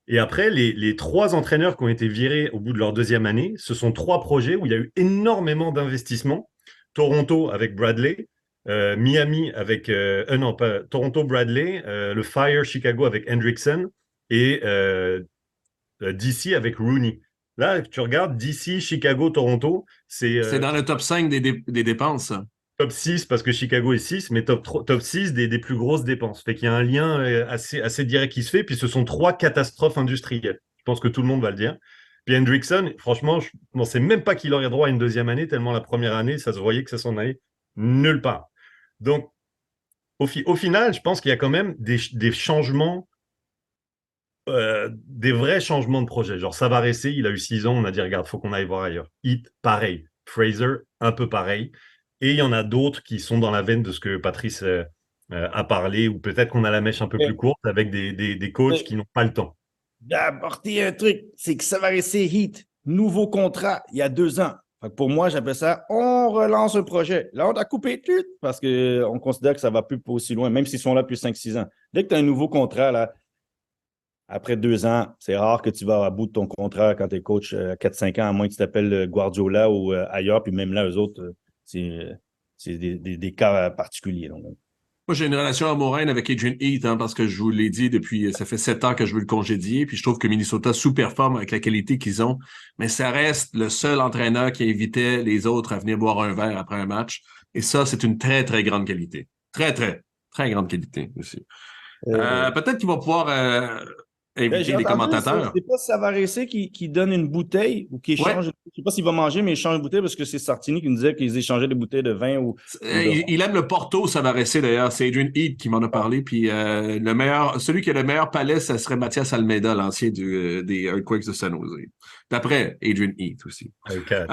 Et après, les 3 entraîneurs qui ont été virés au bout de leur deuxième année, ce sont 3 projets où il y a eu énormément d'investissements. Toronto avec Bradley, Miami avec Toronto Bradley, le Fire Chicago avec Hendrickson et DC avec Rooney. Là, tu regardes DC, Chicago, Toronto, c'est dans le top 5 des dépenses. Top 6 parce que Chicago est 6, mais top 6 des plus grosses dépenses. Fait qu'il y a un lien assez direct qui se fait. Puis ce sont 3 catastrophes industrielles. Je pense que tout le monde va le dire. Puis Hendrickson, franchement, je ne pensais même pas qu'il aurait droit à une deuxième année, tellement la première année, ça se voyait que ça s'en allait nulle part. Donc, au final, je pense qu'il y a quand même des changements, des vrais changements de projet. Genre Savarese, il a eu 6 ans, on a dit, regarde, il faut qu'on aille voir ailleurs. Heath, pareil. Fraser, un peu pareil. Et il y en a d'autres qui sont dans la veine de ce que Patrice a parlé, ou peut-être qu'on a la mèche un peu plus courte avec des coachs qui n'ont pas le temps. J'ai apporté un truc, c'est que Savarese Heath, nouveau contrat il y a 2 ans. Fait que pour moi, j'appelle ça, on relance un projet. Là, on a coupé tout parce qu'on considère que ça ne va plus aussi loin, même s'ils sont là depuis 5-6 ans. Dès que tu as un nouveau contrat, là, après 2 ans, c'est rare que tu vas à bout de ton contrat quand tu es coach 4-5 ans, à moins que tu t'appelles Guardiola ou ailleurs, puis même là, eux autres, c'est des cas particuliers. Donc. Moi, j'ai une relation amoureuse avec Adrian Heath, parce que je vous l'ai dit depuis, ça fait 7 ans que je veux le congédier, puis je trouve que Minnesota sous-performe avec la qualité qu'ils ont, mais ça reste le seul entraîneur qui invitait les autres à venir boire un verre après un match, et ça, c'est une très, très grande qualité. Très, très, très grande qualité aussi. Peut-être qu'il va pouvoir inviter des commentateurs. C'est pas Savarese qui donne une bouteille ou qui échange. Ouais. Je ne sais pas s'il va manger, mais il échange une bouteille parce que c'est Sartini qui nous disait qu'ils échangeaient des bouteilles de vin. Il aime le Porto, Savarese d'ailleurs. C'est Adrian Heath qui m'en a parlé. Puis celui qui a le meilleur palais, ce serait Mathias Almeida, l'ancien des Earthquakes de San Jose. D'après Adrian Heath aussi. Okay.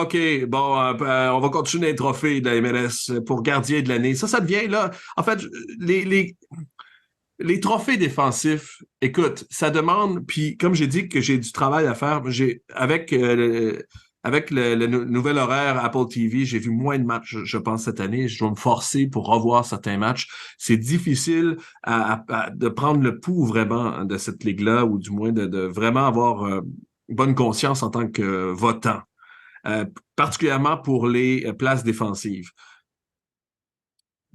OK, bon, on va continuer les trophées de la MLS pour gardien de l'année. Ça devient là. En fait, les trophées défensifs, écoute, ça demande, puis comme j'ai dit que j'ai du travail à faire, avec le nouvel horaire Apple TV, j'ai vu moins de matchs, je pense, cette année. Je dois me forcer pour revoir certains matchs. C'est difficile de prendre le pouls vraiment de cette ligue-là, ou du moins de vraiment avoir bonne conscience en tant que votant, particulièrement pour les places défensives.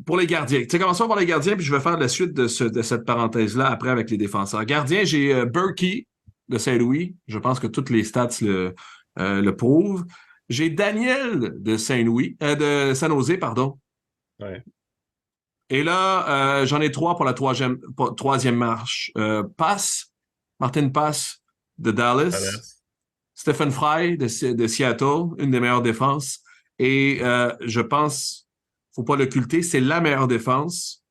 Pour les gardiens. Tu sais, commençons par les gardiens, puis je vais faire la suite de cette parenthèse-là après avec les défenseurs. Gardien, j'ai Berkey de Saint-Louis. Je pense que toutes les stats le prouvent. J'ai Daniel de Saint-Louis, de San Jose, pardon. Ouais. Et là, j'en ai 3 pour la troisième marche. Martin Pass de Dallas. Stephen Fry de Seattle, une des meilleures défenses. Et je pense, faut pas l'occulter, c'est la meilleure défense,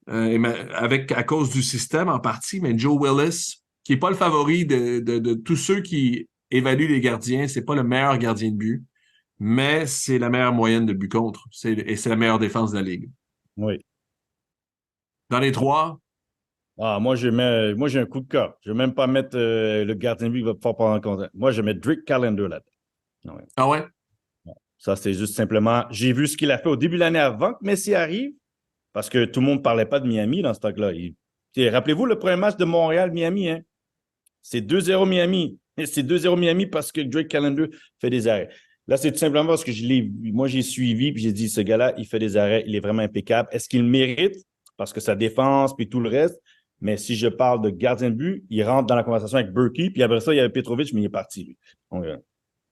à cause du système en partie, mais Joe Willis, qui n'est pas le favori de tous ceux qui évaluent les gardiens, c'est pas le meilleur gardien de but, mais c'est la meilleure moyenne de but contre, et c'est la meilleure défense de la Ligue. Oui. Dans les 3, moi, j'ai un coup de cœur. Je ne vais même pas mettre le gardien de but qui va pouvoir prendre en compte. Moi, je mets Drake Callender là-dedans. Ouais. Ah ouais? Ça, c'est juste simplement, j'ai vu ce qu'il a fait au début de l'année avant que Messi arrive, parce que tout le monde ne parlait pas de Miami dans ce temps-là. Rappelez-vous le premier match de Montréal-Miami, hein? C'est 2-0 Miami. C'est 2-0 Miami parce que Drake Callender fait des arrêts. Là, c'est tout simplement parce que moi, j'ai suivi, puis j'ai dit, ce gars-là, il fait des arrêts, il est vraiment impeccable. Est-ce qu'il le mérite? Parce que sa défense, puis tout le reste. Mais si je parle de gardien de but, il rentre dans la conversation avec Berkey, puis après ça, il y avait Petrovic, mais il est parti, lui. Donc,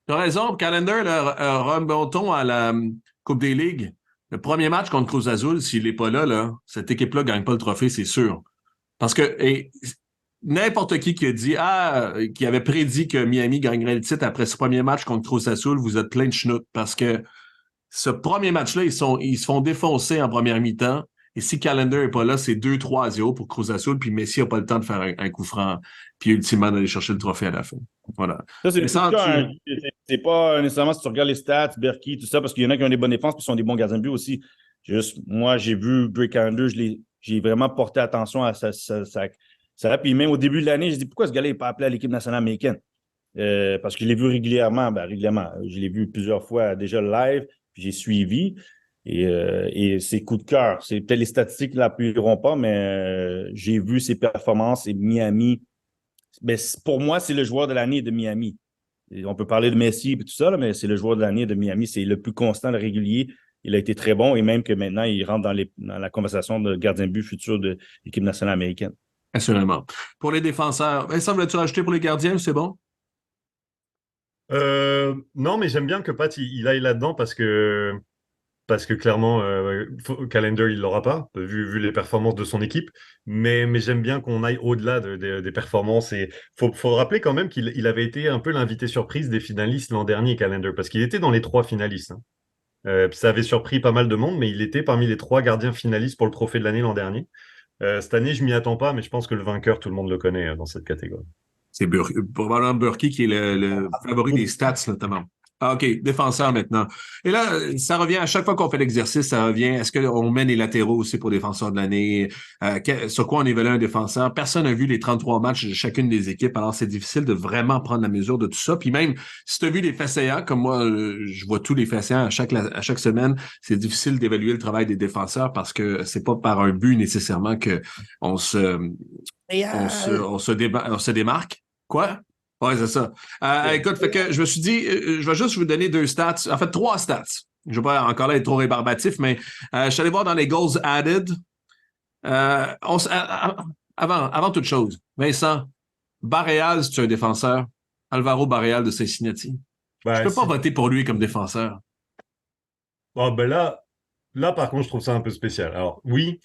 tu as raison, Callender, remontons à la Coupe des Ligues. Le premier match contre Cruz Azul, s'il n'est pas là, cette équipe-là ne gagne pas le trophée, c'est sûr. Parce que n'importe qui a dit, qui avait prédit que Miami gagnerait le titre après ce premier match contre Cruz Azul, vous êtes plein de schnoutes. Parce que ce premier match-là, ils se font défoncer en première mi-temps. Et si Callender n'est pas là, c'est 2-3-0 pour Cruz Azul, puis Messi n'a pas le temps de faire un coup franc, puis ultimement d'aller chercher le trophée à la fin. Voilà. Ça, c'est pas nécessairement si tu regardes les stats, Berkey, tout ça, parce qu'il y en a qui ont des bonnes défenses, puis qui sont des bons gardiens de but aussi. Moi, j'ai vu Drake Callender, j'ai vraiment porté attention à ça. Puis même au début de l'année, j'ai dit pourquoi ce gars-là n'est pas appelé à l'équipe nationale américaine? Parce que je l'ai vu régulièrement. Je l'ai vu plusieurs fois déjà live, puis j'ai suivi. Et ses coups de cœur, c'est peut-être les statistiques ne l'appuieront pas, mais j'ai vu ses performances et Miami. Mais pour moi, c'est le joueur de l'année de Miami. Et on peut parler de Messi et tout ça, là, mais c'est le joueur de l'année de Miami. C'est le plus constant, le régulier. Il a été très bon et même que maintenant, il rentre dans la conversation de gardien de but futur de l'équipe nationale américaine. Assurément. Pour les défenseurs, Vincent, voulais-tu rajouter pour les gardiens ou c'est bon? Non, mais j'aime bien que Pat il aille là-dedans parce que clairement, Callender, il ne l'aura pas, vu les performances de son équipe. Mais j'aime bien qu'on aille au-delà des performances. Et faut rappeler quand même qu'il avait été un peu l'invité surprise des finalistes l'an dernier, Callender, parce qu'il était dans les 3 finalistes. Hein. Ça avait surpris pas mal de monde, mais il était parmi les 3 gardiens finalistes pour le trophée de l'année l'an dernier. Cette année, je m'y attends pas, mais je pense que le vainqueur, tout le monde le connaît dans cette catégorie. C'est probablement Burkey qui est le favori des stats, notamment. Ah, OK, défenseur maintenant. Et là, ça revient à chaque fois qu'on fait l'exercice, ça revient. Est-ce qu'on met les latéraux aussi pour défenseur de l'année? Sur quoi on évalue un défenseur? Personne n'a vu les 33 matchs de chacune des équipes, alors c'est difficile de vraiment prendre la mesure de tout ça. Puis même, si tu as vu les faits saillants, comme moi, je vois tous les faits saillants à chaque semaine, c'est difficile d'évaluer le travail des défenseurs parce que c'est pas par un but nécessairement que on se démarque. Quoi? Oui, c'est ça. Écoute, fait que je me suis dit, je vais juste vous donner 2 stats, en fait 3 stats. Je ne vais pas encore là être trop rébarbatif, mais je suis allé voir dans les goals added. Avant toute chose, Vincent, Barreal, c'est un défenseur. Alvaro Barreal de Cincinnati. Je ne peux pas voter pour lui comme défenseur. Oh, ben là, par contre, je trouve ça un peu spécial. Alors, oui,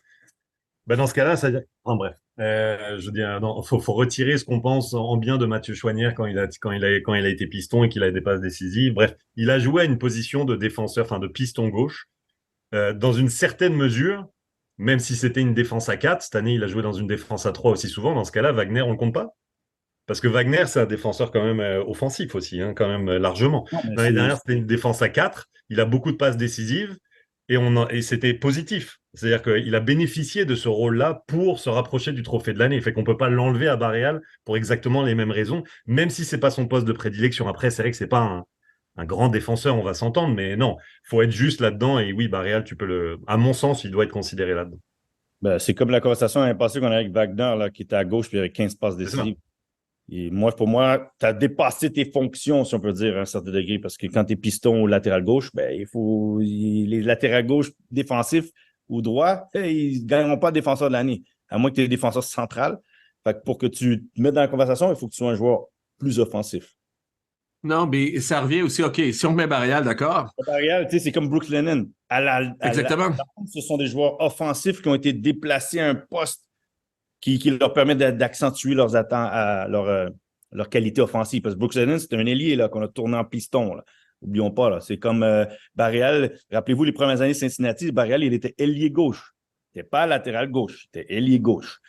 ben dans ce cas-là, ça... En bref. Je veux dire, faut retirer ce qu'on pense en bien de Mathieu Chouanière quand il a été piston et qu'il a des passes décisives. Bref, il a joué à une position de défenseur, enfin de piston gauche, dans une certaine mesure, même si c'était une défense à 4. Cette année, il a joué dans une défense à 3 aussi souvent. Dans ce cas-là, Wagner, on le compte pas? Parce que Wagner, c'est un défenseur quand même offensif aussi, hein, quand même largement. Non, mais L'année dernière, c'était une défense à 4. Il a beaucoup de passes décisives et c'était positif. C'est-à-dire qu'il a bénéficié de ce rôle-là pour se rapprocher du trophée de l'année. Fait qu'on ne peut pas l'enlever à Barreal pour exactement les mêmes raisons, même si c'est pas son poste de prédilection. Après, c'est vrai que c'est pas un grand défenseur, on va s'entendre, mais non, faut être juste là-dedans. Et oui, Barreal, à mon sens, il doit être considéré là-dedans. Ben, c'est comme la conversation l'année passée qu'on a avec Wagner, là, qui était à gauche puis avec 15 passes C'est ça. décisives. Et moi, pour moi, tu as dépassé tes fonctions, si on peut dire, à un certain degré, parce que quand tu es piston ou latéral gauche, ben, les latérales gauche défensifs ou droits, ils ne gagneront pas défenseur de l'année, à moins que tu aies défenseur central. Fait que pour que tu te mettes dans la conversation, il faut que tu sois un joueur plus offensif. Non, mais ça revient aussi, OK, si on met Barrial, d'accord? Real, c'est comme Brooks Lennon. Exactement. Ce sont des joueurs offensifs qui ont été déplacés à un poste qui leur permet d'accentuer leur qualité offensive. Parce que Brooks Lennon, c'est un ailier là, qu'on a tourné en piston. Là. Oublions pas, là. C'est comme Barreal. Rappelez-vous, les premières années de Cincinnati, Barreal, il était ailier gauche. Il n'était pas latéral gauche, il était ailier gauche.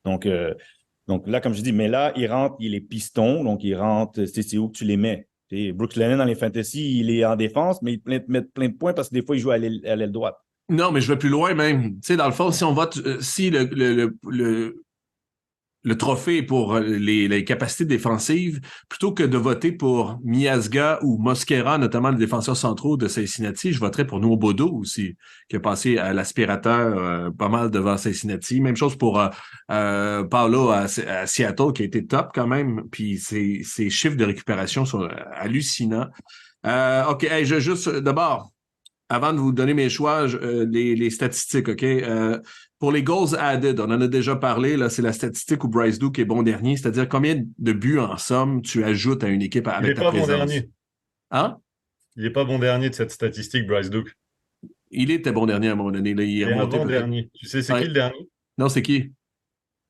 Donc là, comme je dis, mais là, il rentre, il est piston, donc il rentre, c'est où que tu les mets. Brooks Lennon, dans les fantasy, il est en défense, mais il met plein de points parce que des fois, il joue à l'aile droite. Non, mais je vais plus loin même. Tu sais, dans le fond, si on vote, si le trophée pour les capacités défensives, plutôt que de voter pour Miazga ou Mosquera, notamment les défenseurs centraux de Cincinnati, je voterais pour Nwobodo aussi, qui a passé à l'aspirateur pas mal devant Cincinnati. Même chose pour Paolo à Seattle, qui a été top quand même. Puis ses chiffres de récupération sont hallucinants. OK, hey, d'abord, avant de vous donner mes choix, les statistiques, OK? Pour les goals added, on en a déjà parlé, là, c'est la statistique où Bryce Duke est bon dernier, c'est-à-dire combien de buts en somme tu ajoutes à une équipe Il n'est avec ta pas bon présence. dernier. Hein? Il n'est pas bon dernier de cette statistique, Bryce Duke. Il était bon dernier à un moment donné. Là, il est Et remonté peut-être. avant-dernier. Tu sais, c'est qui Ouais. le dernier? Non, c'est qui?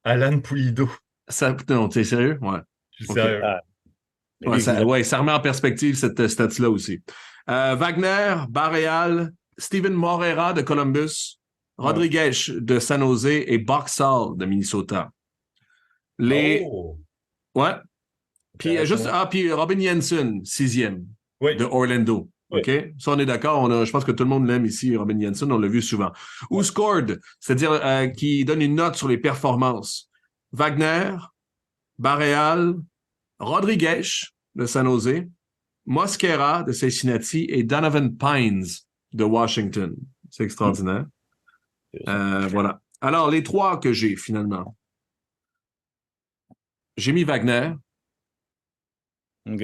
Alan Pulido. Ça, non, t'es sérieux? Ouais. Je suis OK. sérieux. Ouais, ça remet en perspective cette stat-là aussi. Wagner, Barreal, Steven Morera de Columbus, Rodriguez de San Jose et Boxall de Minnesota. Oh, Ouais. Puis intéressant. puis Robin Jensen, 6e Oui. de Orlando. Oui. OK? Ça, on est d'accord. Je pense que tout le monde l'aime ici, Robin Jensen. On l'a vu souvent. Ou scored, c'est-à-dire qui donne une note sur les performances. Wagner, Barreal, Rodriguez de San Jose, Mosquera de Cincinnati et Donovan Pines de Washington. C'est extraordinaire. Voilà. Alors, les trois que j'ai finalement. J'ai mis Wagner. OK.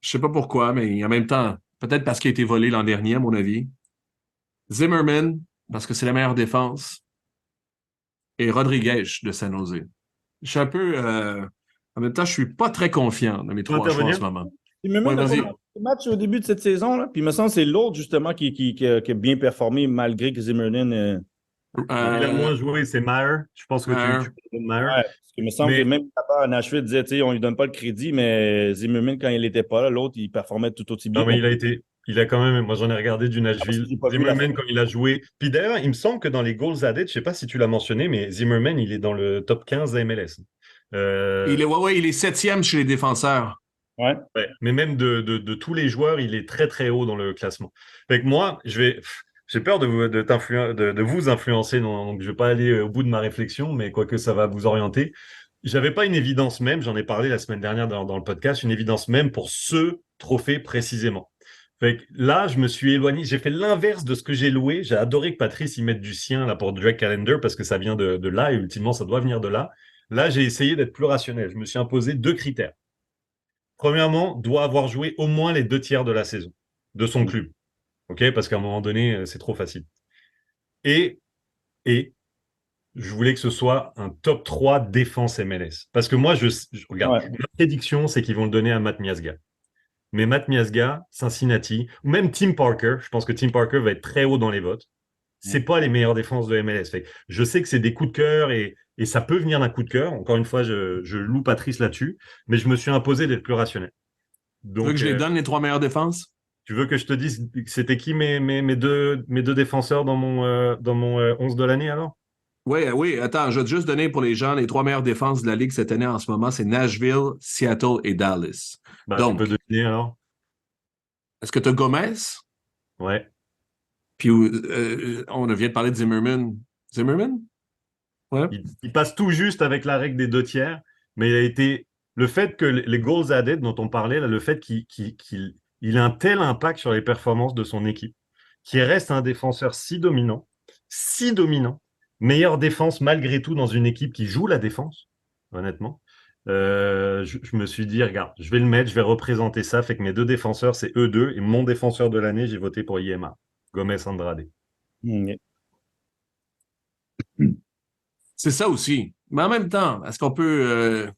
Je sais pas pourquoi, mais en même temps, peut-être parce qu'il a été volé l'an dernier, à mon avis. Zimmerman, parce que c'est la meilleure défense. Et Rodriguez de San Jose. Je suis un peu. En même temps, je suis pas très confiant dans mes Tu peux trois choix en ce intervenir? moment. Il me Ouais, met vas-y. le match au début de cette saison, là, puis il me semble que c'est l'autre, justement, qui a bien performé malgré que Zimmerman. Il a moins joué, c'est Maher. Je pense que tu Maher. peux Maher. Ouais, parce qu'il me semble que Mais même à Nashville disait, tu sais, on lui donne pas le crédit, mais Zimmerman, quand il n'était pas là, l'autre, il performait tout aussi bien. non, mais il a quand même. Moi, j'en ai regardé du Nashville. J'ai pas vu la Zimmerman, quand il a joué. Puis d'ailleurs, il me semble que dans les goals added, je sais pas si tu l'as mentionné, mais Zimmerman, il est dans le top 15 de MLS. Il est 7e chez les défenseurs. Ouais. Ouais, mais même de tous les joueurs, il est très très haut dans le classement. Fait que moi, j'ai peur de vous influencer, donc je vais pas aller au bout de ma réflexion, mais quoique ça va vous orienter. J'avais pas une évidence même, j'en ai parlé la semaine dernière dans le podcast, une évidence même pour ce trophée précisément. Fait que là, je me suis éloigné, j'ai fait l'inverse de ce que j'ai loué. J'ai adoré que Patrice y mette du sien là pour Drake Calendar parce que ça vient de là et ultimement ça doit venir de là. Là, j'ai essayé d'être plus rationnel. Je me suis imposé deux critères. Premièrement, doit avoir joué au moins les 2 tiers de la saison de son club. OK? Parce qu'à un moment donné, c'est trop facile. Et, et je voulais que ce soit un top 3 défense MLS. Parce que moi, regarde, Ouais. ma prédiction, c'est qu'ils vont le donner à Matt Miazga. Mais Matt Miazga, Cincinnati, ou même Tim Parker, je pense que Tim Parker va être très haut dans les votes. C'est pas les meilleures défenses de MLS. Fait que je sais que c'est des coups de cœur et ça peut venir d'un coup de cœur. Encore une fois, je loue Patrice là-dessus, mais je me suis imposé d'être plus rationnel. Tu veux que Donc, je les donne les trois meilleures défenses? tu veux que je te dise c'était qui mes deux défenseurs dans mon 11 de l'année alors? Oui, attends, je vais te juste donner pour les gens les 3 meilleures défenses de la Ligue cette année en ce moment, c'est Nashville, Seattle et Dallas. Bah, tu Donc, peux deviner alors? est-ce que tu as Gomez? Ouais. Puis on vient de parler de Zimmerman. Zimmerman? Ouais. Il passe tout juste avec la règle des 2 tiers, mais il a été. Le fait que les goals added dont on parlait, là, le fait qu'il a un tel impact sur les performances de son équipe, qu'il reste un défenseur si dominant, meilleure défense malgré tout dans une équipe qui joue la défense, honnêtement. Je me suis dit, regarde, je vais le mettre, je vais représenter ça. Fait que mes 2 défenseurs, c'est eux deux. Et mon défenseur de l'année, j'ai voté pour IMA, Gomez Andrade. OK. C'est ça aussi. Mais en même temps, est-ce qu'on peut.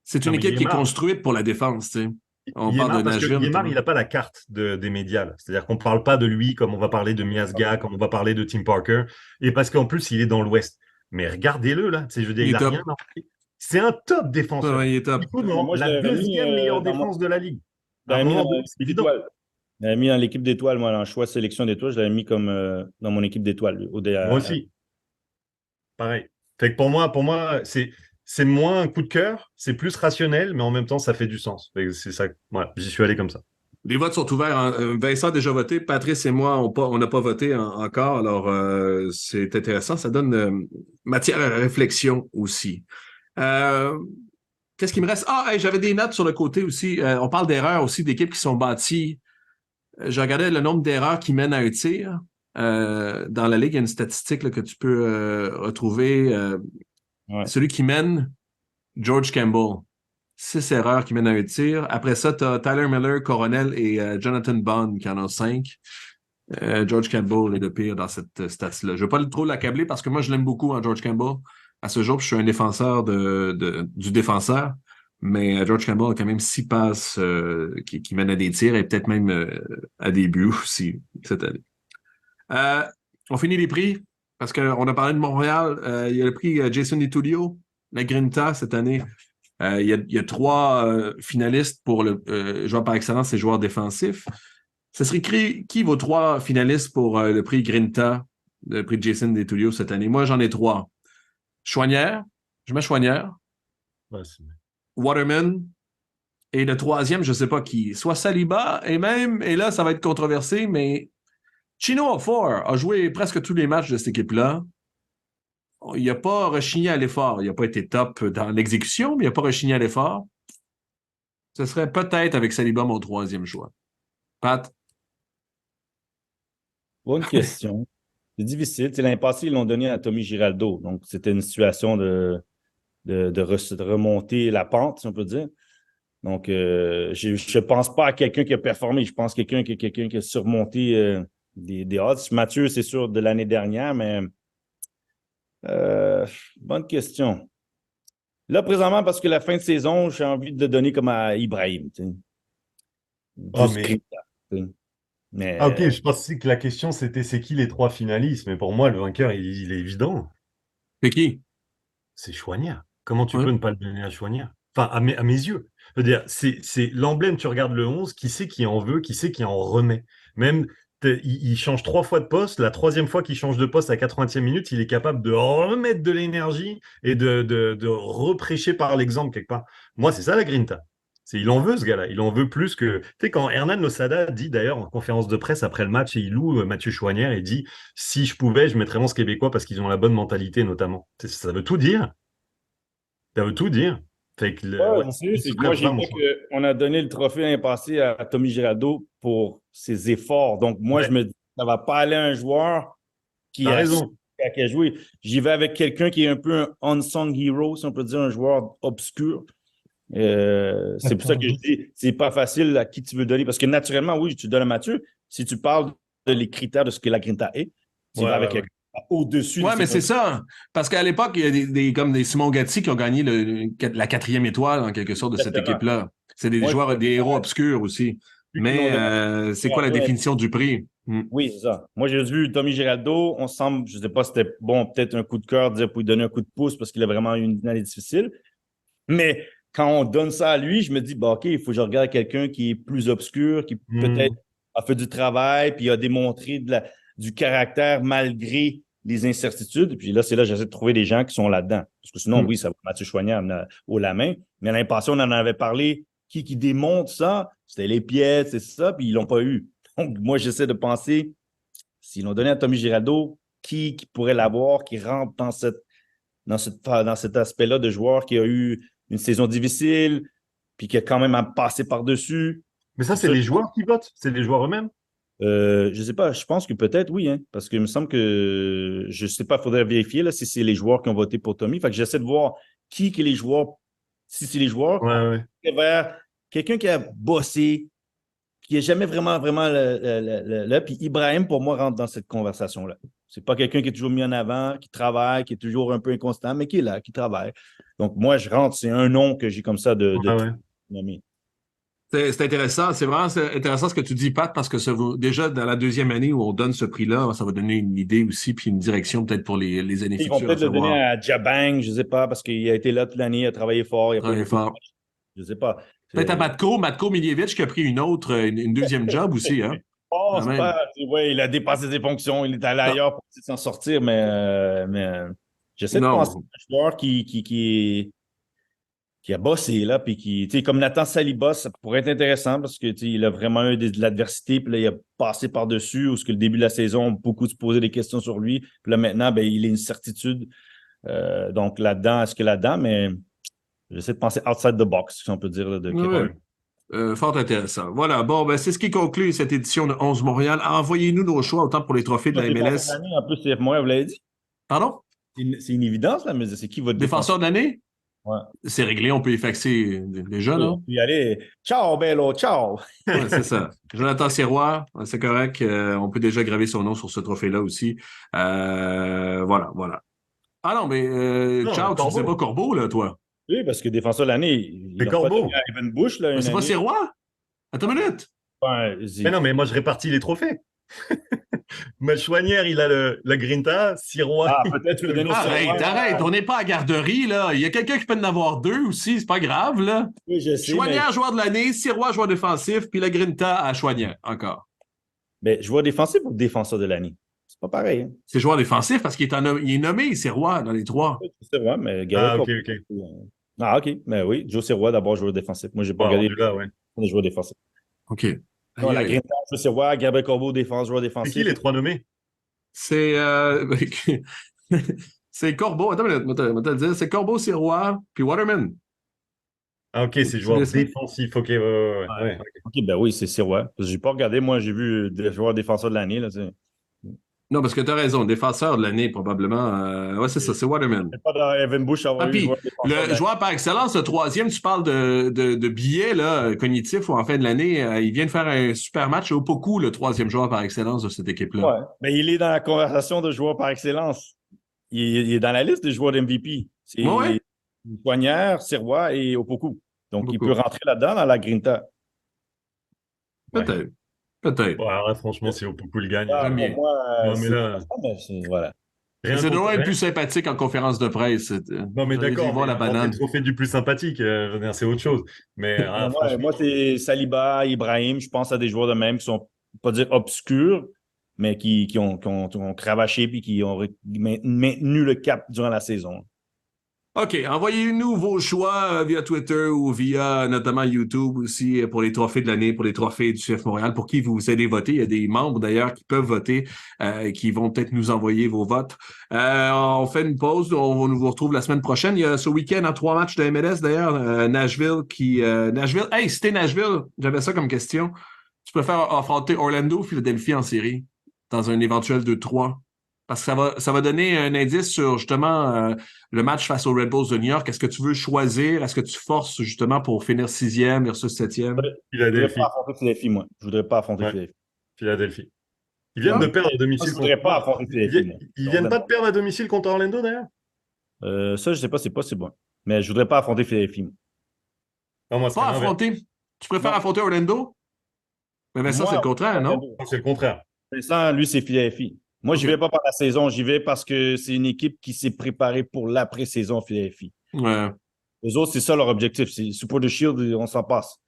C'est Non, une mais équipe qui est Yemar, construite pour la défense, tu sais. On parle de Yemar, parce que Nashville, Yemar, notamment. il n'a pas la carte des médias, là. C'est-à-dire qu'on ne parle pas de lui comme on va parler de Miasga, comme on va parler de Tim Parker. Et parce qu'en plus, il est dans l'Ouest. Mais regardez-le, là. Je veux dire, Il il est n'a rien top. marqué. C'est un top Ouais, défenseur. ouais, il est top. Il joue Mais dans moi, je la l'avais mis deuxième meilleure dans défense de la Ligue. je À un l'avais mis dans moment donné, c'est l'équipe évident. d'étoiles. Je l'avais mis dans l'équipe d'étoiles, moi, en choix sélection d'étoiles, je l'avais mis comme dans mon équipe d'étoiles. Moi aussi. Pareil. Fait que pour moi, c'est moins un coup de cœur, c'est plus rationnel, mais en même temps, ça fait du sens. Fait que c'est ça. Voilà, j'y suis allé comme ça. Les votes sont ouverts. Vincent a déjà voté. Patrice et moi, on n'a pas voté encore. Alors, c'est intéressant. Ça donne matière à réflexion aussi. Euh, Qu'est-ce qui me reste? Ah, hey, j'avais des notes sur le côté aussi. On parle d'erreurs aussi d'équipes qui sont bâties. Je regardais le nombre d'erreurs qui mènent à un tir. Dans la Ligue, il y a une statistique là, que tu peux retrouver. Ouais. Celui qui mène, George Campbell. 6 erreurs qui mènent à un tir. Après ça, tu as Tyler Miller, Coronel et Jonathan Bond qui en ont 5. George Campbell est le pire dans cette stats-là. Je ne veux pas trop l'accabler parce que moi, je l'aime beaucoup, hein, George Campbell. À ce jour, je suis un défenseur du défenseur. Mais George Campbell a quand même 6 passes qui mènent à des tirs et peut-être même à des buts aussi cette année. On finit les prix parce qu'on a parlé de Montréal. Il y a le prix Jason DiTullio, la Grinta cette année. Il y a 3 finalistes pour le joueur par excellence et joueur défensif. Ce serait qui vos 3 finalistes pour le prix Grinta, le prix Jason DiTullio cette année? Moi, j'en ai 3. Choinière, je mets Choinière, Ouais, Waterman, et le troisième, je ne sais pas qui. Soit Saliba, et là, ça va être controversé, mais Chino Offor a joué presque tous les matchs de cette équipe-là. Il n'a pas rechigné à l'effort. Il n'a pas été top dans l'exécution, mais il n'a pas rechigné à l'effort. Ce serait peut-être avec Saliba mon troisième choix. Pat? Bonne question. C'est difficile. L'année passée, ils l'ont donné à Tommy Giraldo. Donc, c'était une situation de remonter la pente, si on peut dire. Donc, je ne pense pas à quelqu'un qui a performé. Je pense à quelqu'un qui a surmonté des odds. Mathieu, c'est sûr, de l'année dernière, mais bonne question. Là, présentement, parce que la fin de saison, j'ai envie de le donner comme à Ibrahim. Ah, Plus mais... Mais Ah, ok, je pensais que la question c'était c'est qui les 3 finalistes, mais pour moi, le vainqueur, il est évident. C'est qui? C'est Choignard. Comment tu Ouais. peux ne pas le donner à Choignard? Enfin, à mes yeux. Je veux dire, c'est l'emblème, tu regardes le 11, qui c'est qui en veut, qui c'est qui en remet. Même, il change 3 fois de poste. La troisième fois qu'il change de poste à 80e minute, il est capable de remettre de l'énergie et de reprêcher par l'exemple quelque part. Moi, c'est ça la Grinta. Il en veut, ce gars-là. Il en veut plus que. Tu sais, quand Hernan Losada dit d'ailleurs en conférence de presse après le match, et il loue Mathieu Choignard et dit si je pouvais, je mettrais 11 Québécois parce qu'ils ont la bonne mentalité, notamment. Ça veut tout dire. Ça veut tout dire. Fait que ouais, ouais, je sais, ce c'est que serait moi, j'ai pas mon pas choix. qu'on a donné le trophée l'année passée à Tommy Giraldo pour ses efforts. Donc, moi, je Ouais, me dis, ça va pas aller à un joueur qui t'as a, raison. qui a joué. J'y vais avec quelqu'un qui est un peu un unsung hero, si on peut dire, un joueur obscur. C'est pour ça que je dis, c'est pas facile à qui tu veux donner. Parce que naturellement, oui, tu donnes à Mathieu. Si tu parles de les critères de ce que la Grinta est, tu vas Ouais, avec ouais, ouais. quelqu'un au-dessus de Ouais, ses mais c'est conditions. ça. Parce qu'à l'époque, il y a comme des Simon Gatti qui ont gagné la 4e étoile, en quelque sorte, de cette Exactement. équipe-là. C'est des Moi, joueurs, je des héros obscurs aussi. vu qu'ils l'ont Mais donné à c'est quoi la Giraldo. définition du prix? Oui, c'est ça. Moi, j'ai vu Tommy Giraldo. On semble, je ne sais pas si c'était bon, peut-être un coup de cœur, dire pour lui donner un coup de pouce parce qu'il a vraiment eu une année difficile. Mais quand on donne ça à lui, je me dis, bah, OK, il faut que je regarde quelqu'un qui est plus obscur, qui peut-être Hmm. a fait du travail, puis a démontré du caractère malgré les incertitudes. Puis là, c'est là que j'essaie de trouver des gens qui sont là-dedans. Parce que sinon, oui, ça va Mathieu Choignard haut la main. Mais l'année passée, on en avait parlé. Qui démontre ça? C'était les pièces, c'est ça, puis ils l'ont pas eu. Donc, moi, j'essaie de penser, s'ils l'ont donné à Tommy Girardeau, qui pourrait l'avoir, qui rentre dans cet aspect-là de joueur qui a eu une saison difficile, puis qui a quand même à passer par-dessus. Mais ça, c'est les joueurs qui votent? C'est les joueurs eux-mêmes? Je ne sais pas, je pense que peut-être oui, hein, parce qu'il me semble que, je ne sais pas, il faudrait vérifier là, si c'est les joueurs qui ont voté pour Tommy. Fait que j'essaie de voir qui est les joueurs, si c'est les joueurs, vers quelqu'un qui a bossé, qui n'est jamais vraiment là. Puis Ibrahim, pour moi, rentre dans cette conversation-là. C'est pas quelqu'un qui est toujours mis en avant, qui travaille, qui est toujours un peu inconstant, mais qui est là, qui travaille. Donc, moi, je rentre, c'est un nom que j'ai comme ça de nommer. C'est intéressant. C'est vraiment intéressant ce que tu dis, Pat, parce que déjà, dans la deuxième année où on donne ce prix-là, ça va donner une idée aussi, puis une direction peut-être pour les années futures. Ils vont peut-être le donner à Jabang, je ne sais pas, parce qu'il a été là toute l'année, il a travaillé fort. Je ne sais pas. Peut-être à Matko Miljevic qui a pris une deuxième job aussi. Hein? Oui, il a dépassé ses fonctions, il est allé ailleurs pour s'en sortir, mais j'essaie de penser à un joueur qui a bossé, là, puis qui, comme Nathan Saliba, ça pourrait être intéressant parce qu'il a vraiment eu de l'adversité, puis là, il a passé par-dessus, où le début de la saison, beaucoup se posaient des questions sur lui, puis là, maintenant, il a une certitude. Donc, là-dedans, mais j'essaie de penser outside the box, si on peut dire, là, fort intéressant. Voilà, bon, c'est ce qui conclut cette édition de 11 Montréal. Envoyez-nous nos choix, autant pour les trophées de la MLS. En plus, CF Montréal, vous l'avez dit? Pardon? C'est une évidence, là, mais c'est qui votre défenseur de l'année? Ouais. C'est réglé, on peut y faxer déjà, non? On peut y aller. Ciao, bello, ciao! Ouais, c'est ça. Jonathan Sirois, c'est correct. On peut déjà graver son nom sur ce trophée-là aussi. Voilà. Ah non, mais ciao, tu ne disais pas Corbeau, là, toi? Oui, parce que défenseur de l'année, c'est Corbeau. Evan Bush, là, c'est pas Sirois? Attends une minute. Mais non, mais moi, je répartis les trophées. Choignard, il a la Grinta, Sirois. Ah, peut-être tu le donner Arrête, on n'est pas à garderie, là. Il y a quelqu'un qui peut en avoir deux aussi, c'est pas grave, là. Oui, je sais. Choignard, joueur de l'année, Sirois, joueur défensif, puis la Grinta à Choignard, encore. Mais joueur défensif ou défenseur de l'année? C'est pas pareil. Hein? C'est joueur défensif parce qu'il est nommé Sirois dans les trois. C'est vrai, mais OK. Ah, OK. Mais oui, Joe Sirois, d'abord joueur défensif. Moi, j'ai pas regardé les joueurs défensifs. OK. Non, la Grinta, Joe Sirois, Gabriel Corbeau, joueur défensif. C'est qui les trois nommés? C'est c'est Corbeau. Attends une minute, je vais te le dire. C'est Corbeau, Sirois, puis Waterman. Ah, OK, c'est joueur défensif. OK, ouais. OK, ben oui, c'est Sirois. J'ai pas regardé, moi, j'ai vu des joueurs défenseurs de l'année, là, tu sais. Non, parce que tu as raison. Défenseur de l'année, probablement. Ouais, c'est ça, c'est Waterman. C'est pas dans Evan Bush avoir puis, le joueur par excellence, le troisième, tu parles de billets là, cognitifs ou en fin de l'année, il vient de faire un super match au Opoku, le troisième joueur par excellence de cette équipe-là. Ouais, mais il est dans la conversation de joueurs par excellence. Il est dans la liste des joueurs d'MVP. C'est Poignard, Sirois et Opoku. Donc, il peut rentrer là-dedans dans la Grinta. Peut-être. Ouais, franchement, si Opoku le gagne, bien. Moi, mais là, voilà. C'est doit être plus sympathique en conférence de presse. Non, mais d'accord, la banane. Le trophée du plus sympathique, c'est autre chose. Mais moi, c'est Saliba, Ibrahim. Je pense à des joueurs de même qui sont, pas dire obscurs, mais qui ont cravaché et qui ont maintenu le cap durant la saison. OK. Envoyez-nous vos choix via Twitter ou via notamment YouTube aussi pour les trophées de l'année, pour les trophées du CF Montréal, pour qui vous allez voter. Il y a des membres d'ailleurs qui peuvent voter, qui vont peut-être nous envoyer vos votes. On fait une pause. On vous retrouve la semaine prochaine. Il y a ce week-end 3 matchs de MLS d'ailleurs. Nashville Nashville. Hey, si t'es Nashville, j'avais ça comme question. Tu préfères affronter Orlando ou Philadelphie en série dans un éventuel 2-3? Parce que ça va donner un indice sur justement le match face aux Red Bulls de New York. Est-ce que tu veux choisir? Est-ce que tu forces justement pour finir 6e versus 7e? Philadelphie. Je ne voudrais pas affronter Philadelphie, moi. Je voudrais pas affronter Philadelphie. Ils viennent de perdre à domicile. Je ne voudrais pas affronter Philadelphie. Ils viennent pas de perdre à domicile contre Orlando, d'ailleurs? Ça, je ne sais pas, c'est possible. Mais je ne voudrais pas affronter Philadelphie. Non, moi, pas affronter. Tu préfères affronter Orlando? Mais Vincent, c'est le contraire, non? C'est le contraire. Vincent, lui, c'est Philadelphie. Moi, je n'y vais pas par la saison, j'y vais parce que c'est une équipe qui s'est préparée pour l'après-saison Philadelphie. Ouais. Les autres, c'est ça leur objectif. C'est Super the Shield, on s'en passe.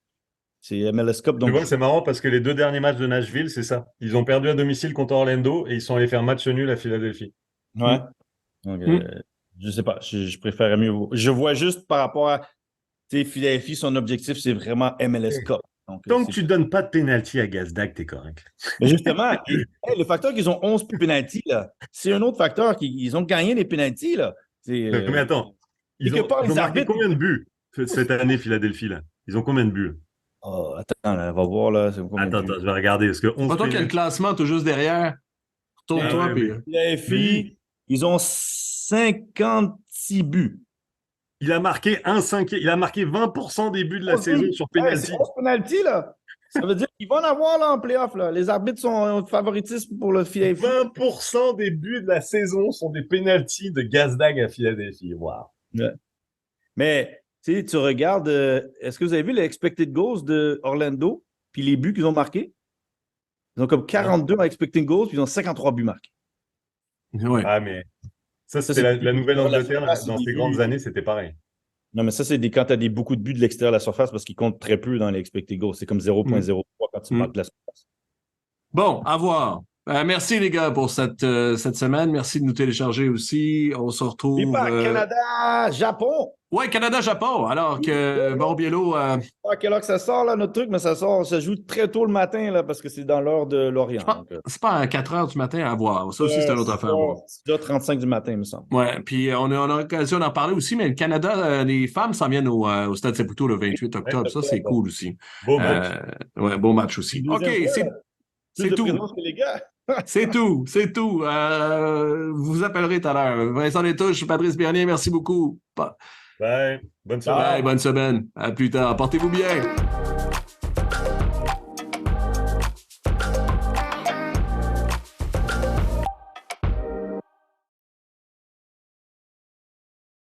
C'est MLS Cup. Donc... Tu vois, c'est marrant parce que les 2 derniers matchs de Nashville, c'est ça. Ils ont perdu à domicile contre Orlando et ils sont allés faire match nul à Philadelphie. Ouais. Donc, je sais pas. Je préférerais mieux. Je vois juste par rapport à Philadelphie, son objectif, c'est vraiment MLS Cup. Donc, Tant que tu donnes pas de pénalty à Gazdag, t'es correct. mais justement, le facteur qu'ils ont 11 pénaltys, là, c'est un autre facteur. Ils ont gagné les pénaltys, là. Mais attends, ils ont marqué combien de buts cette année, Philadelphie, là? Ils ont combien de buts? Oh, attends, là, on va voir, là. Attends, je vais regarder. Parce que Pas toi qui as le classement, tout juste derrière. Tourne-toi, puis... Philadelphie, ils ont 56 buts. Il a marqué 20% des buts de la saison sur penalty. C'est 11 penalty, là. Ça veut dire qu'ils vont en avoir là, en playoff. Là. Les arbitres sont favoritisme pour le Philadelphie. 20% des buts de la saison sont des penalties de Gazdag à Philadelphie. Wow. Ouais. Mais tu regardes, est-ce que vous avez vu les expected goals de Orlando puis les buts qu'ils ont marqués? Ils ont comme 42 en expected goals puis ils ont 53 buts marqués. Ouais. Ah, mais ça c'était la Nouvelle-Angleterre. Dans ces grandes années, c'était pareil. Non, mais ça, c'est quand tu as beaucoup de buts de l'extérieur de la surface parce qu'ils comptent très peu dans les expected goals. C'est comme 0,03 quand tu marques la surface. Bon, à voir. Merci les gars pour cette semaine. Merci de nous télécharger aussi. On se retrouve... Et pas Canada, Japon. Ouais, Canada-Japon. Alors que Barbiello... Pas à quelle heure que ça sort, là, notre truc, mais ça joue très tôt le matin, là, parce que c'est dans l'heure de l'Orient. C'est pas à 4 heures du matin à voir. Ça aussi, c'est une autre affaire. C'est déjà 35 du matin, il me semble. Ouais, puis on a l'occasion d'en parler aussi, mais le Canada, les femmes s'en viennent au Stade Saputo le 28 octobre. Ça, c'est cool aussi. Beau match. Ouais, beau match aussi. OK, c'est tout. C'est tout. Vous appellerez tout à l'heure. Vincent Létouche, Patrice Bernier, merci beaucoup. Bye. Bonne semaine. Bye, bonne semaine. À plus tard. Portez-vous bien.